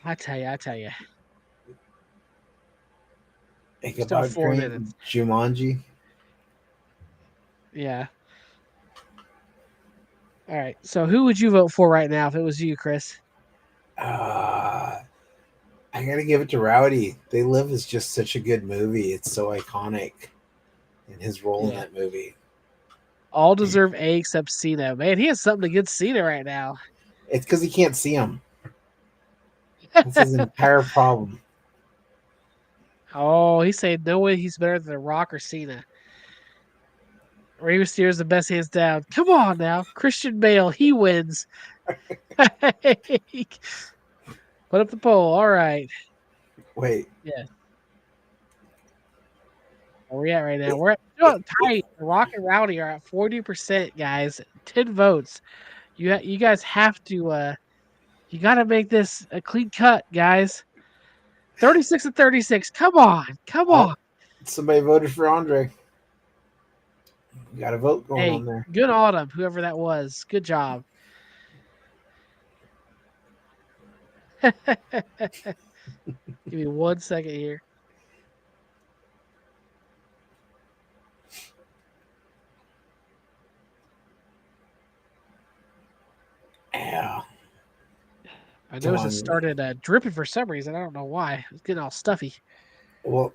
Speaker 2: I tell you.
Speaker 1: Think
Speaker 2: Still
Speaker 1: about
Speaker 2: 4
Speaker 1: Green
Speaker 2: minutes.
Speaker 1: Jumanji.
Speaker 2: Yeah. All right. So who would you vote for right now if it was you, Chris?
Speaker 1: Uh, I gotta give it to Rowdy. They Live is just such a good movie. It's so iconic, and his role in
Speaker 2: Yeah.
Speaker 1: that movie.
Speaker 2: All deserve A except Cena. Man, he has something against Cena right now.
Speaker 1: It's because he can't see him. That's his entire problem.
Speaker 2: Oh, he's saying no way he's better than The Rock or Cena. Rey Mysterio is the best hands down. Come on now. Christian Bale, he wins. Put up the poll. All right.
Speaker 1: Wait,
Speaker 2: Yeah. Where we at right now?
Speaker 1: it,
Speaker 2: We're at
Speaker 1: it, it,
Speaker 2: tight. The Rock and Rowdy are at 40%, guys. 10 votes. You guys have to you gotta make this a clean cut, guys. 36 and 36. Come on. Come on.
Speaker 1: oh, somebody voted for Andre. You got a vote going
Speaker 2: Hey,
Speaker 1: on there.
Speaker 2: good autumn, whoever that was. Good job. Give me 1 second here.
Speaker 1: Yeah,
Speaker 2: I
Speaker 1: come
Speaker 2: noticed it
Speaker 1: on.
Speaker 2: started dripping for some reason. I don't know why. It's getting all stuffy.
Speaker 1: Well,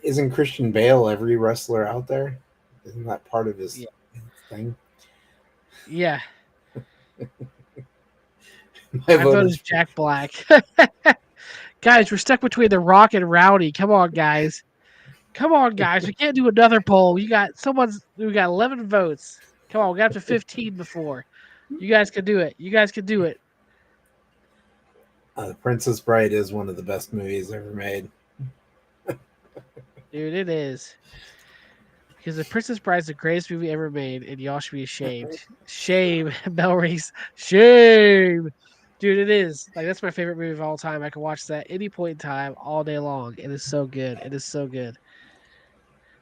Speaker 1: isn't Christian Bale every wrestler out there? Isn't that part of his
Speaker 2: Yeah.
Speaker 1: thing?
Speaker 2: Yeah.
Speaker 1: My
Speaker 2: My
Speaker 1: vote
Speaker 2: vote
Speaker 1: is
Speaker 2: is Jack Black. Guys, we're stuck between The Rock and Rowdy. Come on, guys. Come on, guys. We can't do another poll. We got 11 votes. Come on, we got up to 15 before. You guys can do it. You guys can do it.
Speaker 1: The Princess Bride is one of the best movies ever made.
Speaker 2: Dude, it is. Because The Princess Bride is the greatest movie ever made, and y'all should be ashamed. Shame, Bell Reese. Shame. Dude, it is. Like, that's my favorite movie of all time. I can watch that any point in time, all day long. It is so good. It is so good.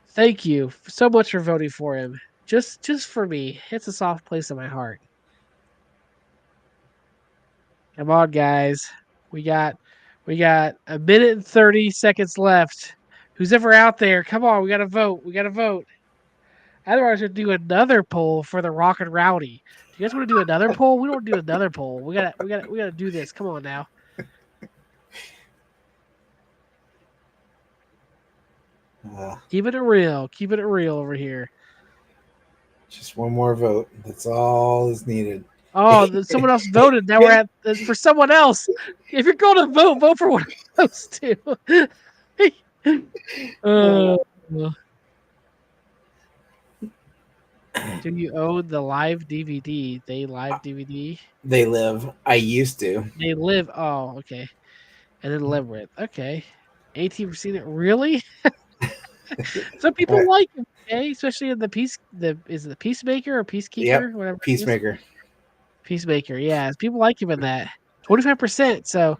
Speaker 2: Thank you so much for voting for him. Just for me. It's a soft place in my heart. Come on, guys. We got we got a minute and 30 seconds left. Who's ever out there? Come on, we gotta vote. We gotta vote. Otherwise, we'll do another poll for the Rock and Rowdy. Do you guys want to do another poll? We don't do another poll. We gotta do this. Come on now.
Speaker 1: Uh,
Speaker 2: Keep it real. Keep it real over here.
Speaker 1: just one more vote. That's all is needed.
Speaker 2: Oh, someone else voted. Now we're at for someone else. If you're going to vote, vote for one of those two. uh, do you own the live DVD? They live DVD.
Speaker 1: They Live. I used to.
Speaker 2: They live. Oh, okay. And then live with. Okay. 18 seen it. Really? Some people
Speaker 1: What?
Speaker 2: like it. Okay, especially in is it the Peacemaker or
Speaker 1: Yep.
Speaker 2: Peacekeeper, whatever it is.
Speaker 1: Peacemaker.
Speaker 2: Peacemaker. Yeah, people like him in that. 25%. So,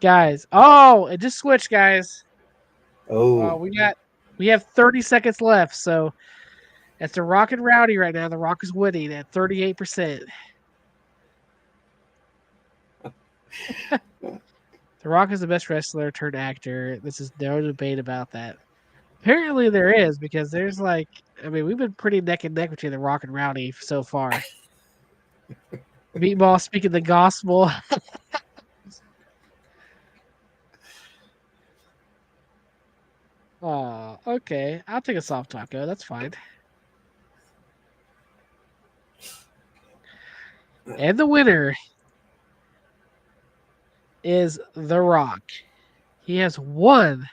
Speaker 2: guys. Oh, it just switched, guys.
Speaker 1: Oh,
Speaker 2: We have 30 seconds left. So it's the Rock and Rowdy right now. The Rock is winning at 38%. The Rock is the best wrestler turned actor. This is no debate about that. Apparently there is, because there's we've been pretty neck and neck between the Rock and Rowdy so far. Meatball speaking the gospel. Oh, okay. I'll take a soft taco. That's fine. And the winner is The Rock. He has won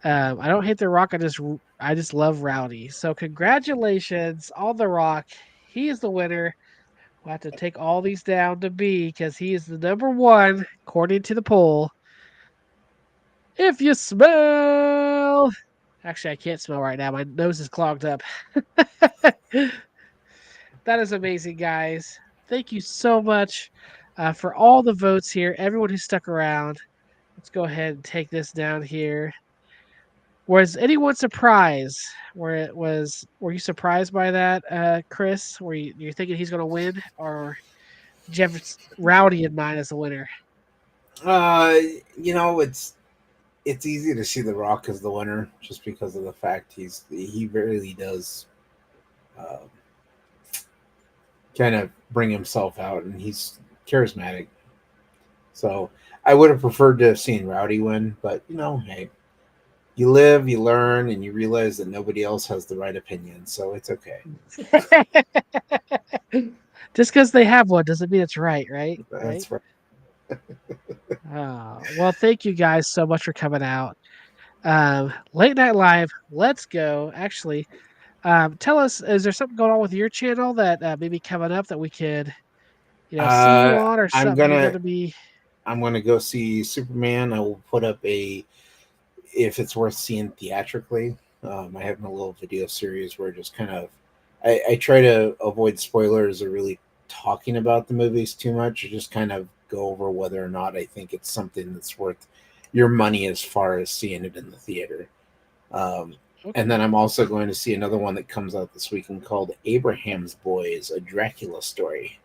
Speaker 2: I don't hate The Rock. I just love Rowdy. So congratulations on The Rock. He is the winner. We'll have to take all these down to B because he is the number one according to the poll. If you smell, actually, I can't smell right now. My nose is clogged up. That is amazing, guys. Thank you so much for all the votes here. Everyone who stuck around. Let's go ahead and take this down here. Was anyone surprised? Were you surprised by that, Chris? Were you thinking he's going to win, or did you have Rowdy in mind as the winner?
Speaker 1: Uh, you know, it's easy to see The Rock as the winner just because of the fact he really does uh, kind of bring himself out, and he's charismatic. So I would have preferred to have seen Rowdy win, but hey, you live, you learn, and you realize that nobody else has the right opinion, so it's okay.
Speaker 2: Just because they have one doesn't mean it's right, right? Right.
Speaker 1: That's right.
Speaker 2: Well, thank you guys so much for coming out. Late Night Live, let's go. Actually, tell us, is there something going on with your channel that maybe coming up that we could, see you
Speaker 1: Uh,
Speaker 2: on, or
Speaker 1: I'm
Speaker 2: something you're going
Speaker 1: gonna
Speaker 2: to be?
Speaker 1: I'm gonna go see Superman. I will put up if it's worth seeing theatrically. I have a little video series where just kind of I try to avoid spoilers or really talking about the movies too much. I just kind of go over whether or not I think it's something that's worth your money as far as seeing it in the theater. Um, and
Speaker 2: Okay.
Speaker 1: then I'm also going to see another one that comes out this weekend called Abraham's Boys, a Dracula story.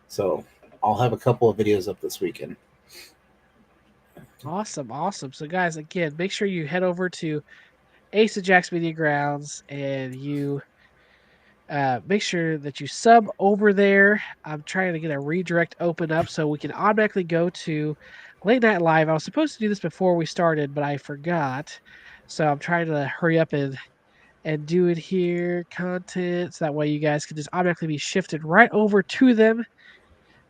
Speaker 1: So I'll have a couple of videos up this weekend.
Speaker 2: Awesome, awesome. So, guys, again, make sure you head over to Asojax Media Grounds and you make sure that you sub over there. I'm trying to get a redirect open up so we can automatically go to Late Night Live. I was supposed to do this before we started, but I forgot. So I'm trying to hurry up and do it here. Content, so that way you guys can just automatically be shifted right over to them.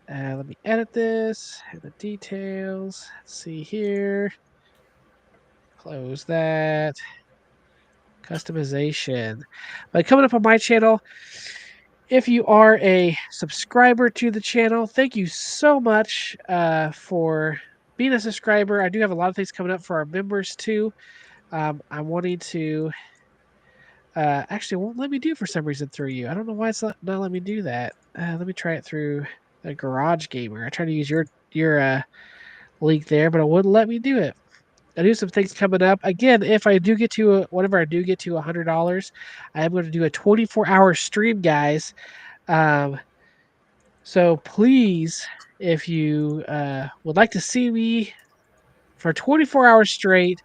Speaker 2: Let me edit this and the details. Let's see here. Close that. Customization. But coming up on my channel, if you are a subscriber to the channel, thank you so much for being a subscriber. I do have a lot of things coming up for our members too. I'm wanting to actually it won't let me do for some reason through you. I don't know why it's not letting me do that. Let me try it through the Garage Gamer. I tried to use your link there, but it wouldn't let me do it. I do some things coming up. Again, if I do get to whenever I do get to $100, I am going to do a 24-hour stream, guys. Um, so please, if you would like to see me for 24 hours straight,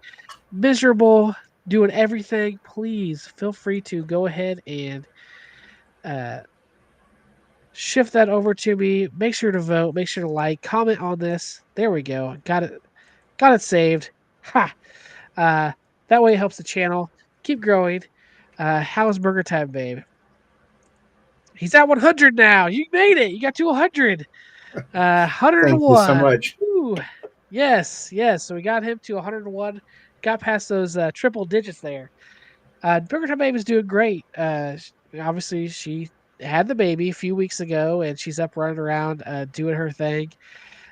Speaker 2: miserable, doing everything, please feel free to go ahead and uh, shift that over to me. Make sure to vote. Make sure to like, comment on this. There we go. Got it. Got it saved. Ha. That way it helps the channel keep growing. How's Burger Time, babe? He's at 100 now. You made it. You got to 100.
Speaker 1: Thank you so
Speaker 2: 101.
Speaker 1: much.
Speaker 2: Ooh. Yes, yes. So we got him to 101. Got past those triple digits there. Burger Time Babe is doing great. Obviously, she had the baby a few weeks ago, and she's up running around doing her thing.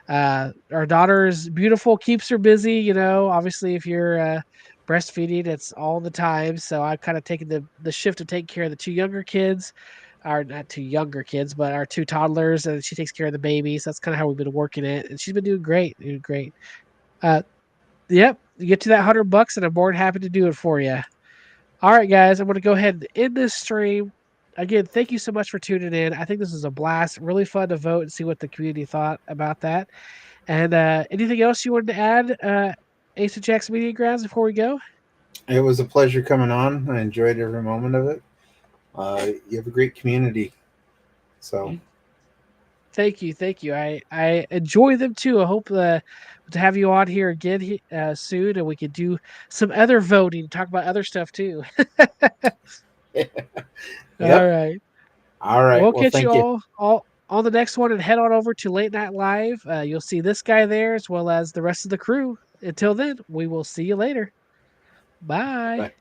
Speaker 2: Our daughter is beautiful, keeps her busy. Obviously, if you're breastfeeding, it's all the time. So I've kind of taken the shift to take care of the two younger kids, or not two younger kids, but our two toddlers, and she takes care of the babies. That's kind of how we've been working it, and she's been doing great. Uh, yep, you get to that $100, and I'm more than happy to do it for you. All right, guys, I'm going to go ahead and end this stream. Again, thank you so much for tuning in. I think this was a blast. Really fun to vote and see what the community thought about that. And anything else you wanted to add, Ace of Jacks Media Grounds, before we go?
Speaker 1: It was a pleasure coming on. I enjoyed every moment of it. You have a great community. So
Speaker 2: Thank you, thank you. I enjoy them too. I hope to have you on here again soon, and we could do some other voting, talk about other stuff too. All
Speaker 1: yep.
Speaker 2: right.
Speaker 1: All
Speaker 2: We'll
Speaker 1: right. Well,
Speaker 2: catch you
Speaker 1: thank you.
Speaker 2: all on the next one, and head on over to Late Night Live. You'll see this guy there as well as the rest of the crew. Until then, we will see you later. Bye.
Speaker 1: Bye.